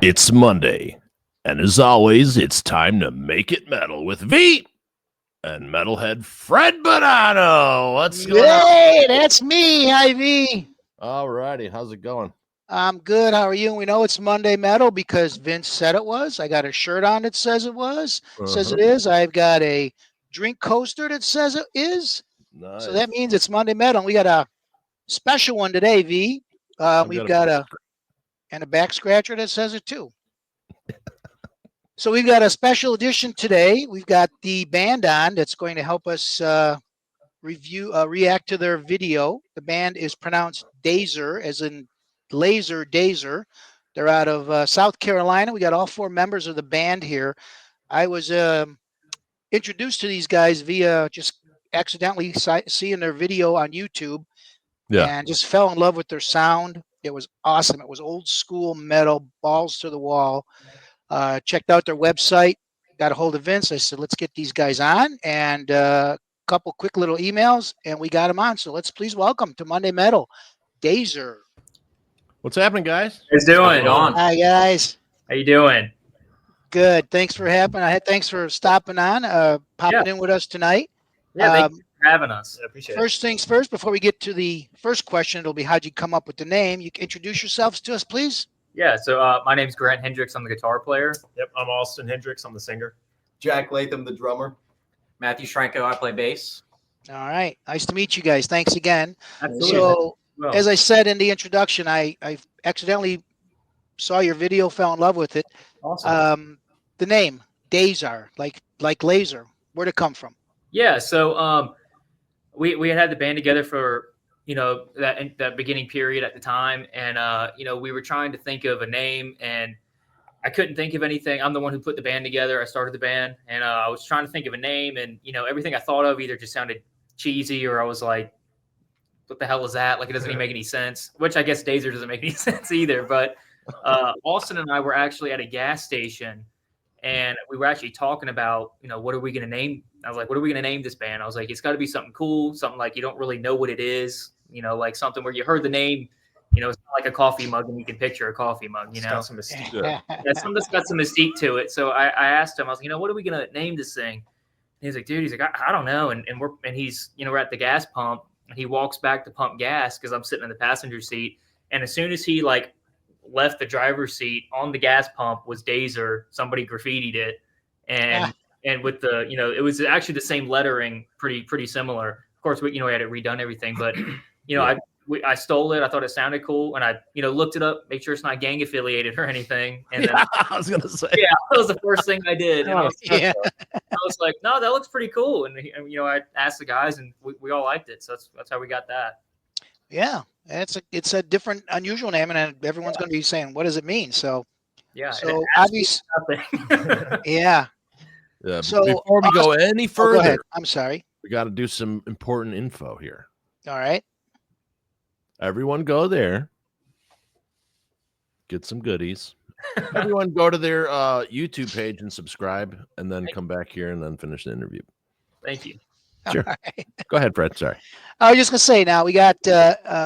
It's Monday, and as always, it's time to make it metal with V and Metalhead Fred Bonanno. What's going on? Hey, that's me, Ivy. All righty, how's it going? I'm good. How are you? We know it's Monday Metal because Vince said it was. I got a shirt on that says it was. Says it is. I've got a drink coaster that says it is. Nice. So that means it's Monday Metal. We got a special one today, V. We've got a back scratcher that says it too. So we've got a special edition today. We've got the band on that's going to help us react to their video. The band is pronounced DAZR, as in laser DAZR. They're out of South Carolina. We got all four members of the band here. I was introduced to these guys via just accidentally seeing their video on YouTube, and just fell in love with their sound. It was awesome. It was old school metal, balls to the wall. Checked out their website, got a hold of Vince. I said, let's get these guys on, and couple quick little emails, and we got them on. So let's please welcome to Monday Metal, DAZR. What's happening, guys? How's doing? On. Hi, guys. How you doing? Good. Thanks for thanks for stopping on, popping in with us tonight. Yeah, thank you for having us. I appreciate it. First things first, before we get to the first question, it'll be how'd you come up with the name? You can introduce yourselves to us, please. Yeah, so my name's Grant Hendricks. I'm the guitar player. Yep, I'm Austin Hendricks. I'm the singer. Jack Latham, the drummer. Matthew Shranko, I play bass. All right. Nice to meet you guys. Thanks again. Absolutely. So, as I said in the introduction, I accidentally saw your video, fell in love with it. Awesome. The name, DAZR, like laser. Where'd it come from? Yeah, so we had the band together for that beginning period at the time, and we were trying to think of a name, and I couldn't think of anything. I'm the one who put the band together. I started the band, and I was trying to think of a name, and everything I thought of either just sounded cheesy, or I was like, what the hell is that? Like, it doesn't even make any sense, which I guess DAZR doesn't make any sense either. But Austin and I were actually at a gas station, and we were actually talking about, what are we going to name? I was like, what are we going to name this band? I was like, it's got to be something cool, something like you don't really know what it is, like something where you heard the name, it's not like a coffee mug and you can picture a coffee mug, It's got some mystique. Yeah, something that's got some mystique to it. So I asked him, I was like, what are we going to name this thing? And he's like, dude, I don't know. And he's, we're at the gas pump, and he walks back to pump gas because I'm sitting in the passenger seat. And as soon as he left the driver's seat, on the gas pump was DAZR. Somebody graffitied it. And with the, it was actually the same lettering, pretty similar. Of course, we had it redone, everything, but I stole it. I thought it sounded cool, and I looked it up, make sure it's not gang affiliated or anything. And then I was gonna say, that was the first thing I did. And I was like, no, that looks pretty cool. And I asked the guys, and we all liked it. So that's how we got that. Yeah, it's a different, unusual name, and everyone's going to be saying, what does it mean? So so obviously, yeah. Yeah. So before we go any further, go ahead. I'm sorry. We got to do some important info here. All right. Everyone go there. Get some goodies. Everyone go to their YouTube page and subscribe, and then come back here and then finish the interview. Thank you. Sure. Right. Go ahead, Fred. Sorry. I was just going to say, now we got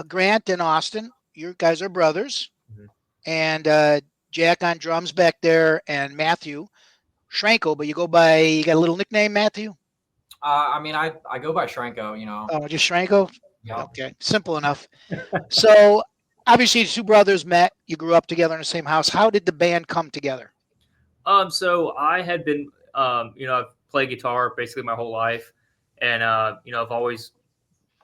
Grant and Austin. You guys are brothers. Mm-hmm. And Jack on drums back there, and Matthew Shranko, but you got a little nickname, Matthew? I go by Shranko, Oh, just Shranko? Yeah. Okay, simple enough. So, obviously, the two brothers met. You grew up together in the same house. How did the band come together? So I had been, I've played guitar basically my whole life, and I've always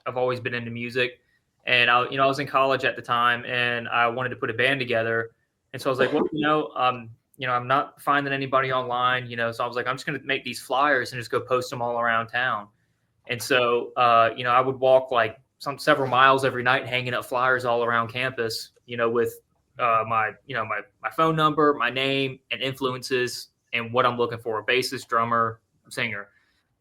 been into music, and I was in college at the time, and I wanted to put a band together, and so I was like, well, I'm not finding anybody online, so I was like, I'm just going to make these flyers and just go post them all around town. And so, I would walk several miles every night, hanging up flyers all around campus, with my phone number, my name, and influences, and what I'm looking for: a bassist, drummer, singer.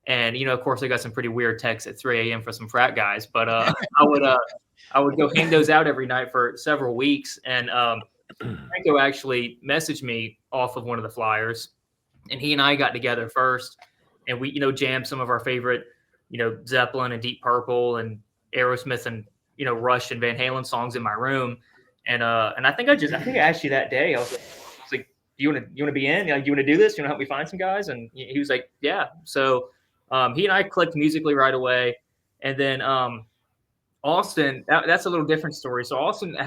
And of course, I got some pretty weird texts at 3 a.m. for some frat guys, but I would go hang those out every night for several weeks. And Franco actually messaged me off of one of the flyers, and he and I got together first, and we jammed some of our favorite Zeppelin and Deep Purple and Aerosmith and Rush and Van Halen songs in my room. And I think I asked you that day. I was like, you want to be in? Like, you want to do this? You want to help me find some guys?" And he was like, "Yeah." So he and I clicked musically right away, and then Austin, that's a little different story. So Austin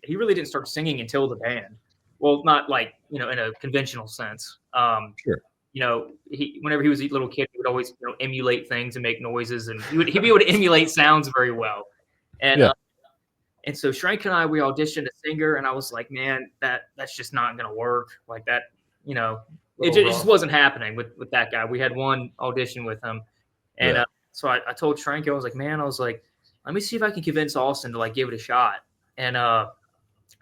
he really didn't start singing until the band. Well, not like, in a conventional sense. Sure. Whenever he was a little kid, he would always, emulate things and make noises, and he'd be able to emulate sounds very well. And and so Shrank and I, we auditioned a singer, and I was like, man, that's just not going to work. Like that, it just wasn't happening with that guy. We had one audition with him, and so I told Shrank, I was like, man, let me see if I can convince Austin to like give it a shot. And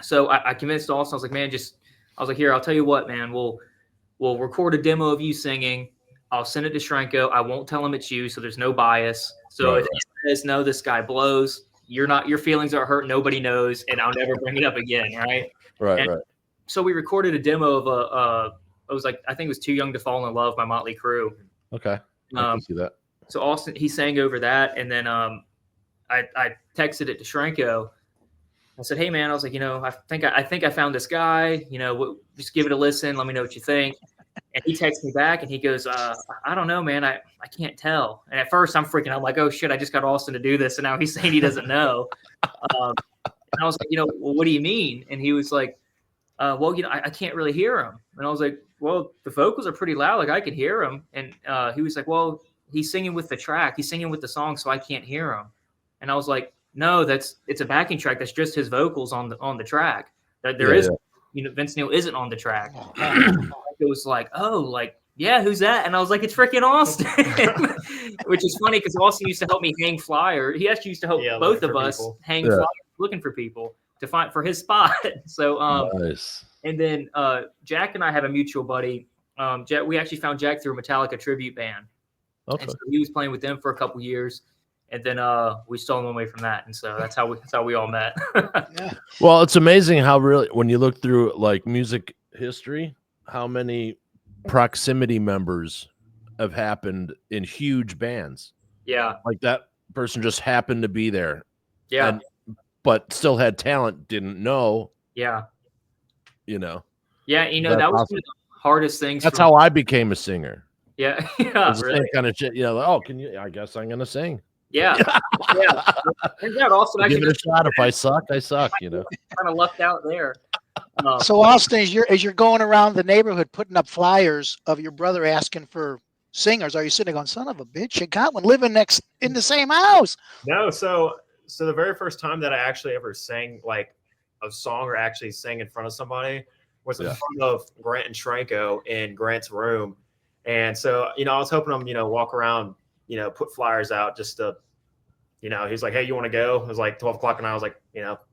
so I convinced Austin. I was like, man, I was like, here, I'll tell you what, man, we'll record a demo of you singing. I'll send it to Shranko. I won't tell him it's you, so there's no bias. So if he says, no, this guy blows, your feelings are hurt, nobody knows, and I'll never bring it up again, right? Right. So we recorded a demo of I think it was Too Young to Fall in Love by Motley Crue. Okay. I can see that. So Austin, he sang over that, and then I texted it to Shranko. I said, hey man, I was like, I think I found this guy, just give it a listen. Let me know what you think. And he texts me back and he goes, I don't know, man. I can't tell. And at first I'm freaking out. I'm like, oh shit, I just got Austin to do this. And now he's saying he doesn't know. And I was like, well, what do you mean? And he was like, well, I can't really hear him. And I was like, well, the vocals are pretty loud. Like I could hear him. And he was like, well, he's singing with the track. He's singing with the song. So I can't hear him. And I was like, no, it's a backing track. That's just his vocals on the track. That there is, Vince Neil isn't on the track. It was like, oh, like, yeah, who's that? And I was like, it's freaking Austin, which is funny because Austin used to help me hang flyer. He actually used to help both of us hang flyers, looking for people to find for his spot. So, nice. And then Jack and I have a mutual buddy. We actually found Jack through a Metallica tribute band. Okay. And so he was playing with them for a couple years. And then we stole him away from that, and so that's how we all met. Well, it's amazing how really when you look through like music history, how many proximity members have happened in huge bands. Yeah, like that person just happened to be there. Yeah, but still had talent, didn't know. Yeah, Yeah, that was one of the hardest things. That's how I became a singer. Yeah, really? Same kind of shit. Like, oh, can you? I guess I'm gonna sing. Yeah. Turns out Austin actually give it a shot. If I suck, I suck. Kind of lucked out there. So Austin, as you're going around the neighborhood putting up flyers of your brother asking for singers, are you sitting going, son of a bitch, you got one living next in the same house? No, so the very first time that I actually ever sang like a song or actually sang in front of somebody was in front of Grant and Shranko in Grant's room. And so, I was helping him, walk around, put flyers out just to, he's like, hey, you want to go? It was like 12 o'clock and I was like,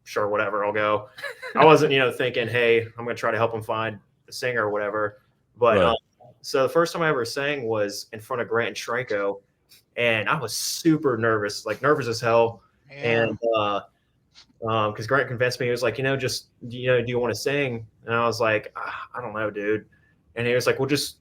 sure, whatever, I'll go. I wasn't, thinking, hey, I'm going to try to help him find a singer or whatever. But so the first time I ever sang was in front of Grant and Shranko, and I was super nervous, like nervous as hell. Yeah. And because Grant convinced me, he was like, just, do you want to sing? And I was like, I don't know, dude. And he was like, well, just,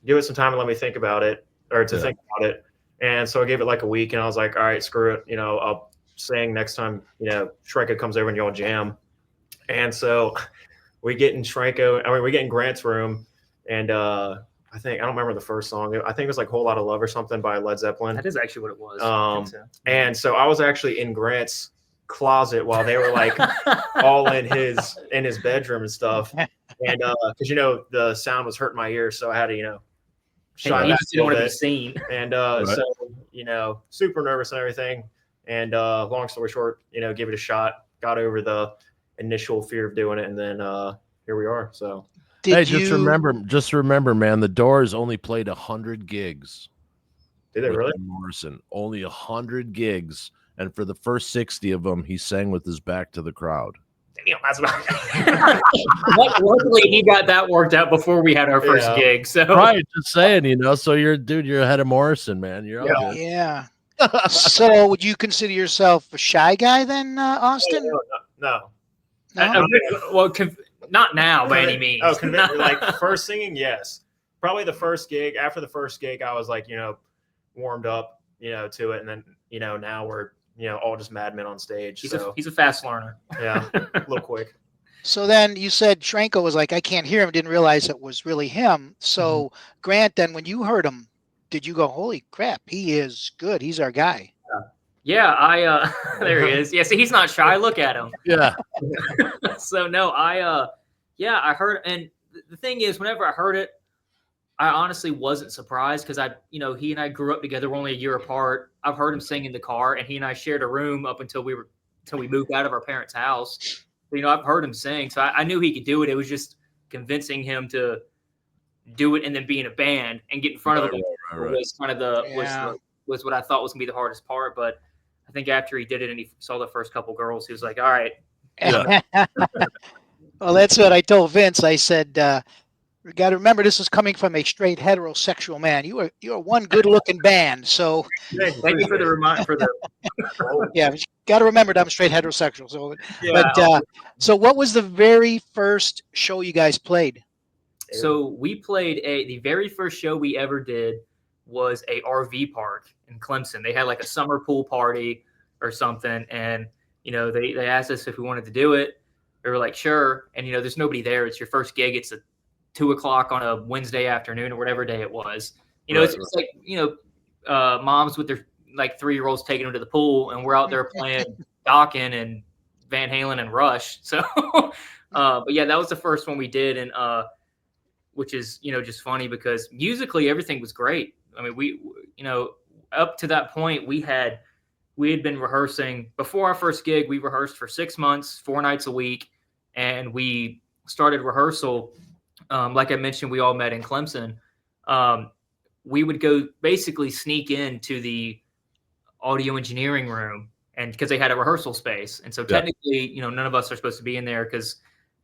give it some time and let me think about it, or to think about it. And so I gave it like a week, and I was like, all right, screw it. I'll sing next time, Shranko comes over and y'all jam. And so we get in Grant's room, and I don't remember the first song. I think it was like Whole Lotta Love or something by Led Zeppelin. That is actually what it was. And so I was actually in Grant's closet while they were like all in his bedroom and stuff. And because the sound was hurting my ears, so I had to shine you back just didn't want to be seen. And so super nervous and everything. And long story short, give it a shot. Got over the initial fear of doing it, and then here we are. So just remember, man, the Doors only played 100 gigs. Did they really? Morrison only 100 gigs, and for the first 60 of them, he sang with his back to the crowd. Damn, that's about Luckily, he got that worked out before we had our first gig. So right, just saying, so you're ahead of Morrison, man. You're all good. Yeah. So would you consider yourself a shy guy then, Austin? No. Not now by any means. Oh, like first singing, yes. Probably the first gig. After the first gig, I was like, warmed up, to it, and then now we're all just madmen on stage. He's a fast learner. Yeah, a little quick. So then you said Shranko was like, I can't hear him, didn't realize it was really him. So Grant, then when you heard him, did you go, holy crap, he is good. He's our guy. Yeah, I there he is. Yeah, see, he's not shy. Look at him. Yeah. So no, yeah, I heard, and the thing is, whenever I heard it, I honestly wasn't surprised because he and I grew up together. We're only a year apart. I've heard him sing in the car, and he and I shared a room up until we moved out of our parents' house. So, I've heard him sing, so I knew he could do it. It was just convincing him to do it and then be in a band and get in front of them was kind of was what I thought was gonna be the hardest part. But I think after he did it and he saw the first couple girls, he was like, all right. Yeah. Well, that's what I told Vince. I said, you got to remember, this is coming from a straight heterosexual man. You are one good-looking band. So thank you for the reminder. Yeah, you got to remember that I'm straight heterosexual. So, Yeah, but so what was the very first show you guys played? So we played the very first show we ever did was a RV park in Clemson. They had like a summer pool party or something, and they asked us if we wanted to do it. We were like, sure. And there's nobody there. It's your first gig. It's at 2:00 on a Wednesday afternoon or whatever day it was. It's just like moms with their like 3-year-olds taking them to the pool, and we're out there playing Dokken and Van Halen and Rush. So, but yeah, that was the first one we did, and which is just funny because musically everything was great. I mean, we up to that point we had been rehearsing before our first gig. We rehearsed for 6 months, 4 nights a week, and we started rehearsal. Like I mentioned, we all met in Clemson. We would go basically sneak into the audio engineering room, and because they had a rehearsal space, and so technically, none of us are supposed to be in there because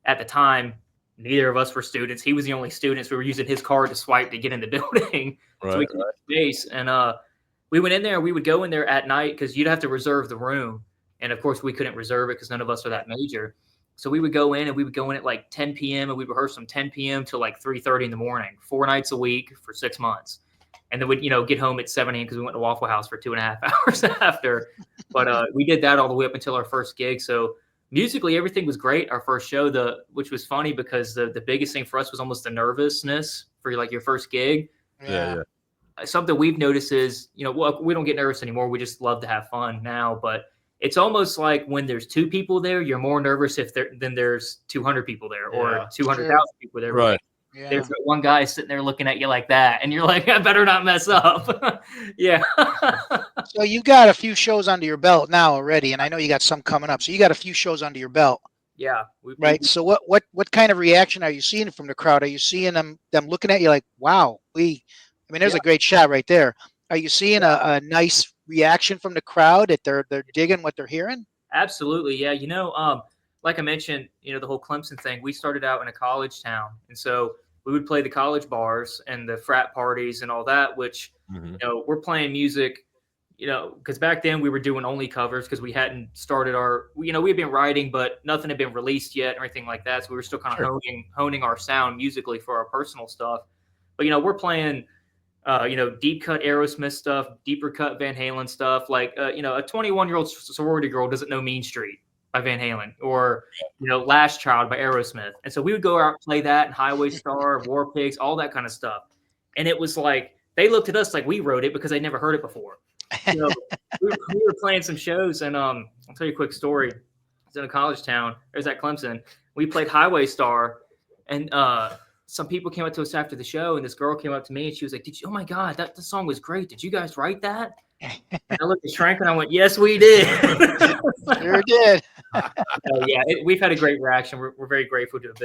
at the time, neither of us were students. He was the only student. So we were using his card to swipe to get in the building. So we could space. And we went in there. We would go in there at night because you'd have to reserve the room. And of course, we couldn't reserve it because none of us are that major. So we would go in, and we would go in at like 10 p.m. and we'd rehearse from 10 p.m. to like 3:30 in the morning, 4 nights a week for 6 months. And then we'd, get home at 7 a.m. because we went to Waffle House for 2.5 hours after. But we did that all the way up until our first gig. So musically, everything was great. Our first show, which was funny because the biggest thing for us was almost the nervousness for like your first gig. Yeah. Something we've noticed is, well, we don't get nervous anymore. We just love to have fun now. But it's almost like when there's 2 people there, you're more nervous than there's 200 people there or 200,000 people there. Right. Yeah. There's one guy sitting there looking at you like that, and you're like, I better not mess up. Yeah. So you got a few shows under your belt now already, and I know you got some coming up. So you got a few shows under your belt. Yeah. Right. So what kind of reaction are you seeing from the crowd? Are you seeing them looking at you like, wow, there's a great shot right there. Are you seeing a nice reaction from the crowd that they're digging what they're hearing? Absolutely. Yeah. Like I mentioned, the whole Clemson thing, we started out in a college town. And so we would play the college bars and the frat parties and all that, which, we're playing music, because back then we were doing only covers because we hadn't started we had been writing, but nothing had been released yet or anything like that. So we were still kind of honing our sound musically for our personal stuff. But, we're playing, deep cut Aerosmith stuff, deeper cut Van Halen stuff. Like, a 21-year-old sorority girl doesn't know Mean Street by Van Halen or, Last Child by Aerosmith. And so we would go out and play that and Highway Star, War Pigs, all that kind of stuff. And it was like, they looked at us like we wrote it because they never heard it before. We were playing some shows, and I'll tell you a quick story. It's in a college town. There's at Clemson. We played Highway Star, and some people came up to us after the show, and this girl came up to me, and she was like, oh my God, that song was great. Did you guys write that? And I looked at Shrank, and I went, yes, we did. Sure did. Yeah, we've had a great reaction. We're very grateful to have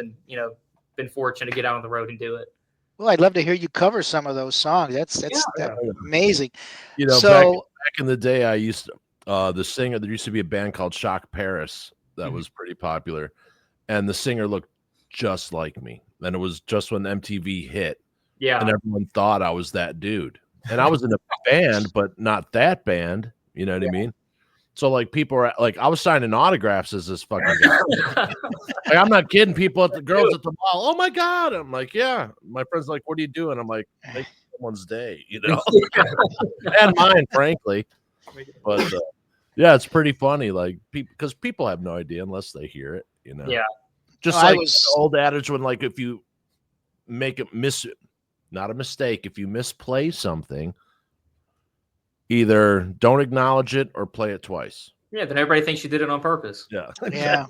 been fortunate to get out on the road and do it. Well, I'd love to hear you cover some of those songs. That's amazing. Back in the day, I used to, the singer. There used to be a band called Shock Paris that was pretty popular, and the singer looked just like me. And it was just when MTV hit, and everyone thought I was that dude. And I was in a band, but not that band. You know what I mean? So like people are like, I was signing autographs as this fucking guy. Like, I'm not kidding. People at the girls at the mall. Oh my God. I'm like, yeah. My friend's like, what are you doing? I'm like, make someone's day, and mine, frankly. But yeah, it's pretty funny. Like because people have no idea unless they hear it, Yeah. Just No, I like was- the old adage when, like, if you make it not a mistake, if you misplay something, either don't acknowledge it or play it twice. Yeah, then everybody thinks you did it on purpose. Yeah. Yeah.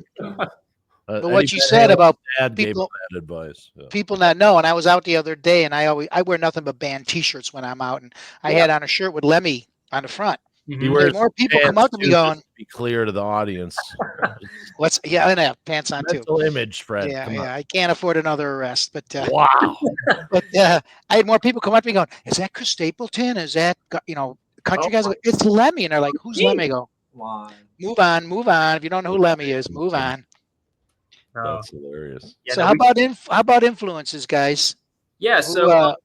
But Eddie what you Van said Halen's about dad gave people- that advice. Yeah. people not know, and I was out the other day, and I wear nothing but band T-shirts when I'm out, and I had on a shirt with Lemmy on the front. He Mhm. wears More people come pants, up to me too, going, just to be clear to the audience. "What's?" Yeah, and I have pants on too. Mental image, Fred. Yeah, Come yeah. I can't afford another arrest, but on. Wow. I had more people come up to me going, "Is that Chris Stapleton? Is that country guys?" Oh. It's Lemmy, and they're like, "Who's Lemmy?" I go, Come on. move on, move on. If you don't know who Lemmy is, move on. Oh. That's hilarious. Yeah, So no, how about influences, guys? yeah, Who, so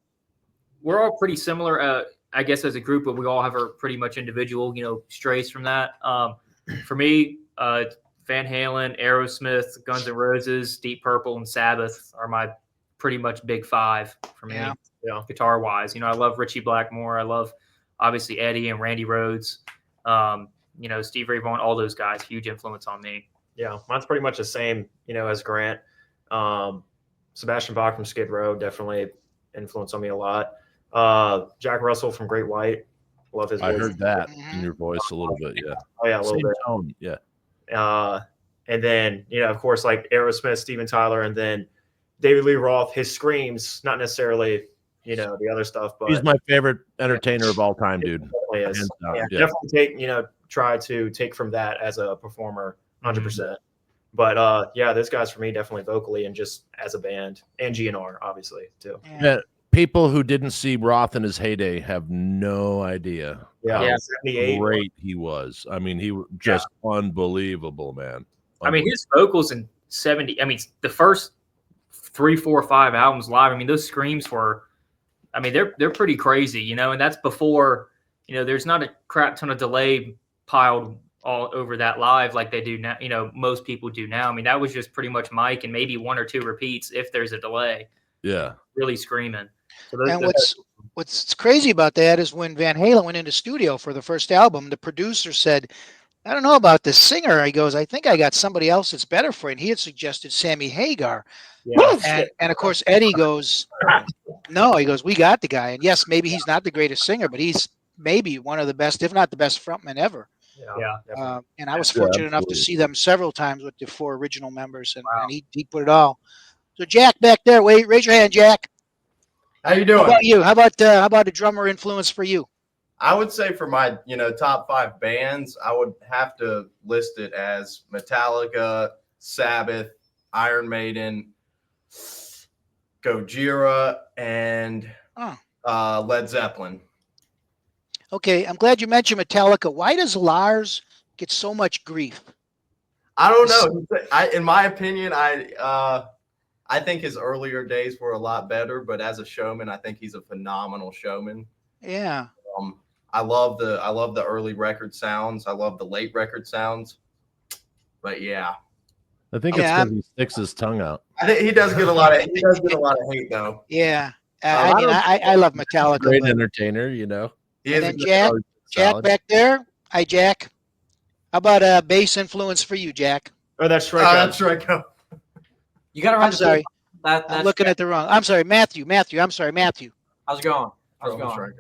we're all pretty similar, I guess, as a group, but we all have our pretty much individual, strays from that. For me, Van Halen, Aerosmith, Guns N' Roses, Deep Purple, and Sabbath are my pretty much big five for me, Yeah. guitar wise. I love Richie Blackmore. I love obviously Eddie and Randy Rhoads. Steve Ray Vaughan, all those guys, huge influence on me. Yeah, mine's pretty much the same, as Grant. Sebastian Bach from Skid Row definitely influenced on me a lot. Jack Russell from Great White, love his I voice. heard that Mhm. in your voice a little bit. Yeah. Oh yeah, a little Same bit. tone. Yeah. And then of course, like Aerosmith, Steven Tyler, and then David Lee Roth. His screams, not necessarily the other stuff, but He's my favorite entertainer of all time, dude. definitely is. Hands down, Yeah, yeah. definitely try to take from that as a performer, 100%. But those guys for me definitely vocally and just as a band, and GNR obviously too. Yeah. Yeah, people who didn't see Roth in his heyday have no idea Yeah, Yeah. 78. how great he was. I mean, he was just unbelievable, man. I mean, his vocals in 70, the first 3, 4, 5 albums live, those screams were, they're pretty crazy, and that's before, there's not a crap ton of delay piled all over that live like they do now, most people do now. That was just pretty much Mike and maybe 1 or 2 repeats if there's a delay. Yeah. Really screaming. So And what's crazy about that is when Van Halen went into studio for the first album, the producer said, "I don't know about this singer." He goes, "I think I got somebody else that's better for it." And he had suggested Sammy Hagar. Yeah. And of course, Eddie goes, "No," he goes, "We got the guy. And yes, maybe he's not the greatest singer, but he's maybe one of the best, if not the best frontman ever." Yeah. definitely. And I was Yeah, fortunate enough to absolutely. see them several times with the 4 original members, and, Wow. and he put it all. So Jack back there, wait, raise your hand, Jack. How you How doing? about you? How about a drummer influence for you? I would say for my, top 5 bands, I would have to list it as Metallica, Sabbath, Iron Maiden, Gojira, and Led Zeppelin. Okay, I'm glad you mentioned Metallica. Why does Lars get so much grief? I don't know. In my opinion, I think his earlier days were a lot better, but as a showman, I think he's a phenomenal showman. Yeah. I love the early record sounds. I love the late record sounds. But yeah, I think Yeah, it's because he sticks his tongue out. I think he does get a lot of hate though. Yeah. I don't- I love Metallica. Great but- entertainer, He And is a then good- Jack Solid. back there. Hi, Jack. How about a bass influence for you, Jack? Oh, that's right. that's right. You got to run I'm sorry. That's I'm looking at the wrong. I'm sorry, Matthew. I'm sorry, Matthew. How's it going? How's it That's going?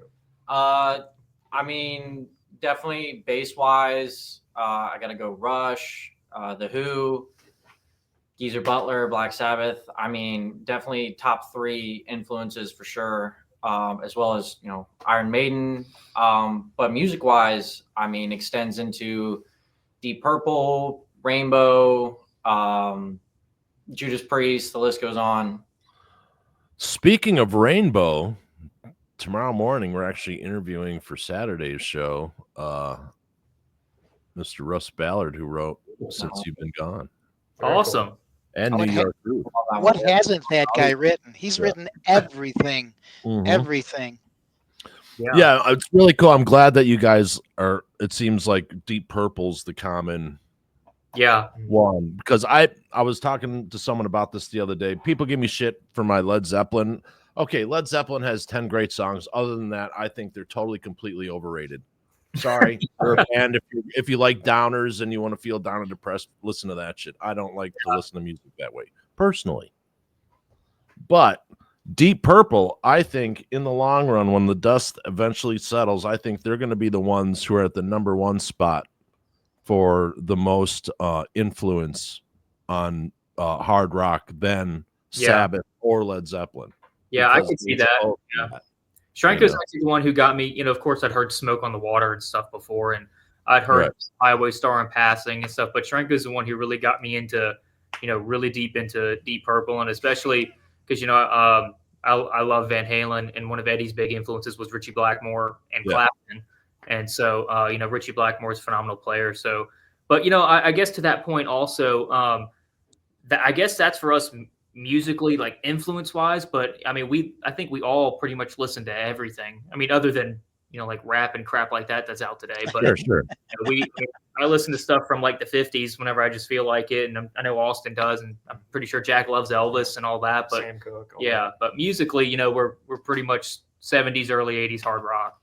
right. Definitely bass wise, I gotta go Rush, The Who, Geezer Butler, Black Sabbath. Definitely top 3 influences for sure. As well as Iron Maiden. But music wise, extends into Deep Purple, Rainbow, Judas Priest. The list goes on. Speaking of Rainbow, tomorrow morning we're actually interviewing for Saturday's show Mr. Russ Ballard, who wrote Since You've Been Gone, Awesome. and What New ha- York Groove. What hasn't that guy written? He's Yeah. written everything. Mhm. Everything. Yeah, it's really cool. I'm glad that you guys are. It seems like Deep Purple's the common Yeah. one, because I was talking to someone about this the other day. People give me shit for my Led Zeppelin. Okay, Led Zeppelin has 10 great songs. Other than that, I think they're totally completely overrated. Sorry, you're a band. If you like downers and you want to feel down and depressed, listen to that shit. I don't like to listen to music that way personally. But Deep Purple, I think in the long run, when the dust eventually settles, I think they're going to be the ones who are at the #1 spot for the most influence on hard rock than Sabbath or Led Zeppelin. Yeah, I could see that. Yeah. Shranko's actually the one who got me, of course I'd heard Smoke on the Water and stuff before, and I'd heard Highway Star in passing and stuff, but Shranko's the one who really got me into, really deep into Deep Purple, and especially because, I love Van Halen, and one of Eddie's big influences was Ritchie Blackmore and Clapton. And so, Ritchie Blackmore is a phenomenal player. So, but, I guess to that point also, I guess that's for us musically, like influence wise, but I mean, I think we all pretty much listen to everything. I mean, other than, like rap and crap like that's out today. But sure. I listen to stuff from like the 50s whenever I just feel like it. And I know Austin does, and I'm pretty sure Jack loves Elvis and all that. But Sam Cooke, but musically, we're pretty much 70s, early 80s hard rock.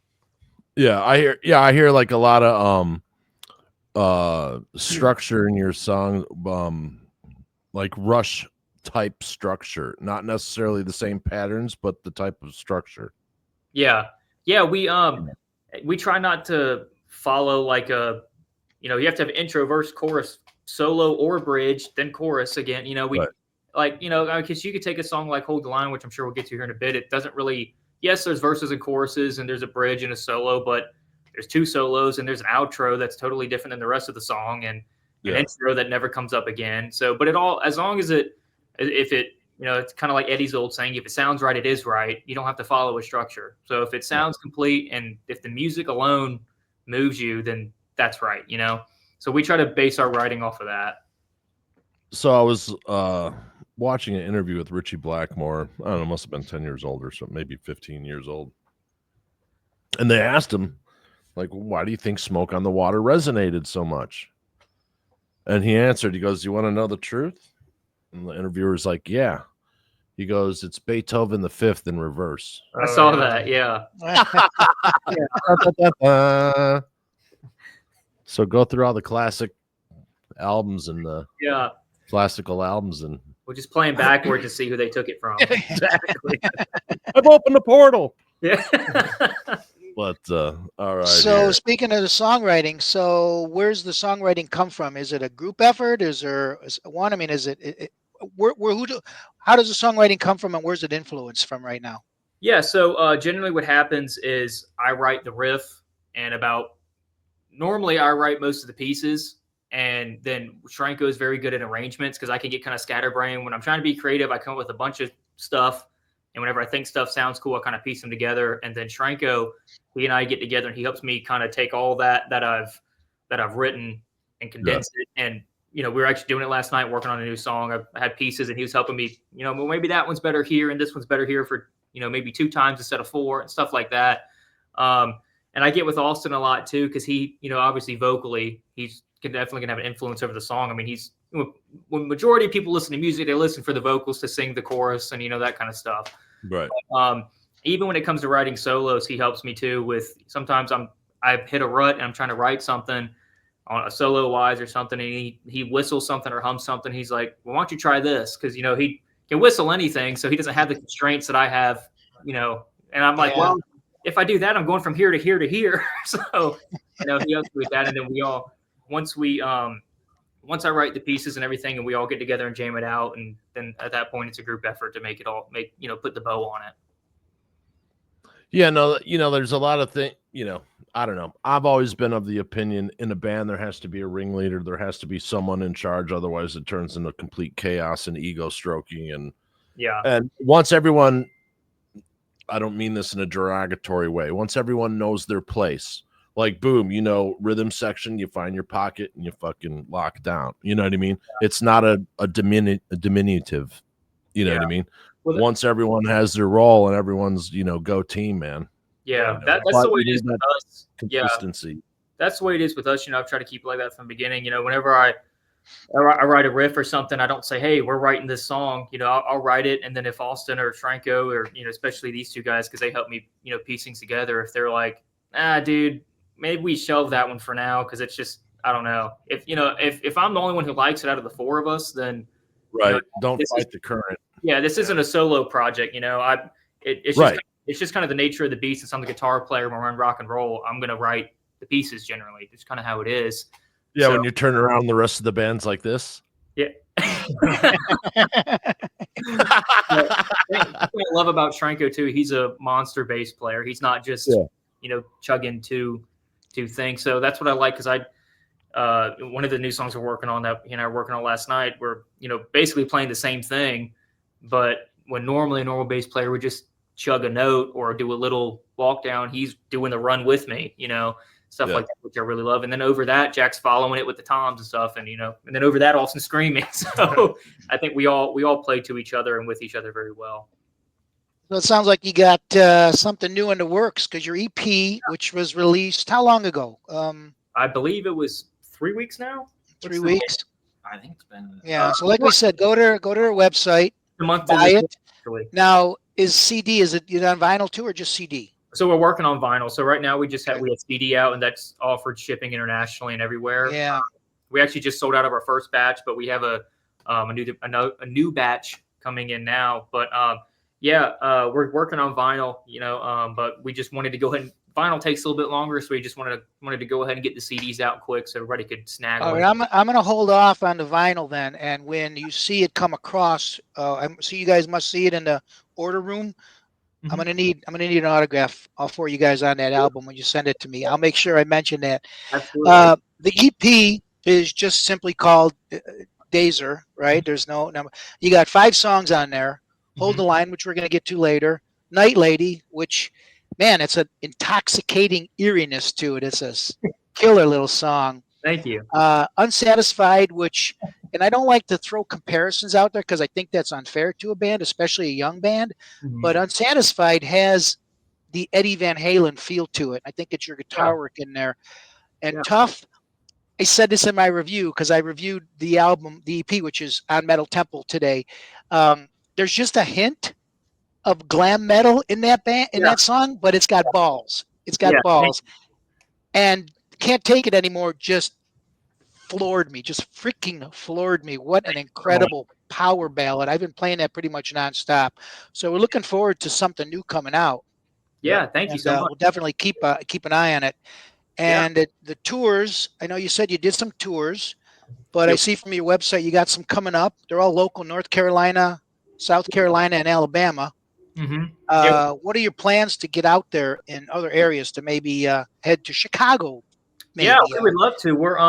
Yeah, I hear like a lot of structure in your song, like Rush type structure, not necessarily the same patterns, but the type of structure. Yeah, we try not to follow like a, you have to have intro, verse, chorus, solo or bridge, then chorus again. Because you could take a song like Hold the Line, which I'm sure we'll get to here in a bit. It doesn't really. Yes, there's verses and choruses, and there's a bridge and a solo, but there's two solos, and there's an outro that's totally different than the rest of the song, and an intro that never comes up again. So, but as long as it's kind of like Eddie's old saying, if it sounds right, it is right. You don't have to follow a structure. So if it sounds complete, and if the music alone moves you, then that's right, So we try to base our writing off of that. So I was watching an interview with Ritchie Blackmore. I don't know, must have been 10 years old or something, maybe 15 years old. And they asked him, like, why do you think Smoke on the Water resonated so much? And he answered, he goes, you want to know the truth? And the interviewer's like, yeah. He goes, it's Beethoven the Fifth in reverse. I saw that, yeah. So go through all the classic albums and the classical albums, and we're just playing backwards to see who they took it from. Exactly. I've opened a portal. Yeah. But all right. So speaking of the songwriting, so where's the songwriting come from? Is it a group effort? Is there one? I mean, is it how does the songwriting come from, and where's it influenced from right now? Yeah. So generally, what happens is I write the riff, and normally I write most of the pieces, and then Shranko is very good at arrangements because I can get kind of scatterbrained when I'm trying to be creative. I come up with a bunch of stuff. And whenever I think stuff sounds cool, I kind of piece them together. And then Shranko, he and I get together, and he helps me kind of take all that I've written and condense it. And we were actually doing it last night, working on a new song. I had pieces, and he was helping me. Well, maybe that one's better here, and this one's better here for maybe 2 times instead of 4, and stuff like that. And I get with Austin a lot too, because he, obviously vocally, he's definitely gonna have an influence over the song. I mean, when majority of people listen to music, they listen for the vocals to sing the chorus and that kind of stuff. Right. But, even when it comes to writing solos, he helps me too. With sometimes I hit a rut and I'm trying to write something on a solo wise or something, and he whistles something or hums something. He's like, well, why don't you try this? Because he can whistle anything, so he doesn't have the constraints that I have. And I'm like, well, if I do that, I'm going from here to here to here. So he helps me with that, and then once I write the pieces and everything, and we all get together and jam it out, and then at that point, it's a group effort to put the bow on it. Yeah, no, there's a lot of things, I don't know. I've always been of the opinion in a band, there has to be a ringleader. There has to be someone in charge. Otherwise it turns into complete chaos and ego stroking. And once everyone, I don't mean this in a derogatory way, once everyone knows their place, like, boom, rhythm section, you find your pocket and you fucking lock down. You know what I mean? It's not a diminutive. You know what I mean? Well, once everyone has their role and everyone's, go team, man. Yeah, that's the way it is with us. Consistency. Yeah, that's the way it is with us. I've tried to keep it like that from the beginning. Whenever I write a riff or something, I don't say, hey, we're writing this song. I'll write it. And then if Austin or Shranko or, especially these two guys, because they help me, piece things together. If they're like, dude, maybe we shelve that one for now because it's just I don't know if I'm the only one who likes it out of the four of us, then right. Don't fight the current. Yeah, this isn't a solo project. It's just kind of the nature of the beast. Since I'm the guitar player when we're in rock and roll, I'm gonna write the pieces generally. It's kind of how it is. Yeah, when you turn around the rest of the band's like this. Yeah. What I love about Shranko too, he's a monster bass player. He's not just chugging two things. So that's what I like because one of the new songs we're working on that he and I were working on last night, we're basically playing the same thing, but when normally a normal bass player would just chug a note or do a little walk down, he's doing the run with me, stuff like that, which I really love. And then over that, Jack's following it with the toms and stuff, and and then over that, Austin's screaming. So I think we all play to each other and with each other very well. So it sounds like you got something new in the works because your EP, which was released how long ago? I believe it was 3 weeks now. 3 weeks. I think it's been. Yeah. So like we said, go to our website. The month buy it. Actually. Now, is it on vinyl too, or just CD? So we're working on vinyl. So right now we have CD out, and that's offered shipping internationally and everywhere. Yeah. We actually just sold out of our first batch, but we have a new batch coming in now. But we're working on vinyl. But we just wanted to go ahead and vinyl takes a little bit longer, so we just wanted to go ahead and get the CDs out quick so everybody could snag All one. right, I'm going to hold off on the vinyl then, and when you see it come across, so you guys must see it in the order room. Mm-hmm. I'm gonna need an autograph for you guys on that album when you send it to me. I'll make sure I mention that. Absolutely. The EP is just simply called DAZR, right? Mm-hmm. There's no number. You got 5 songs on there. Hold the Line, which we're going to get to later. Night Lady, which, man, it's an intoxicating eeriness to it. It's a killer little song. Thank you. Unsatisfied, which, and I don't like to throw comparisons out there because I think that's unfair to a band, especially a young band. Mm-hmm. But Unsatisfied has the Eddie Van Halen feel to it. I think it's your guitar work in there. And Tough, I said this in my review because I reviewed the album, the EP, which is on Metal Temple today. There's just a hint of glam metal in that band, in that song, but it's got balls. It's got balls. And Can't Take It Anymore just floored me, just freaking floored me. What an incredible power ballad. I've been playing that pretty much nonstop. So we're looking forward to something new coming out. Yeah, thank you so much. We'll definitely keep an eye on it. And the tours, I know you said you did some tours, but I see from your website you got some coming up. They're all local, North Carolina, South Carolina, and Alabama. Mm-hmm. What are your plans to get out there in other areas to maybe head to Chicago? Maybe, we would love to. We're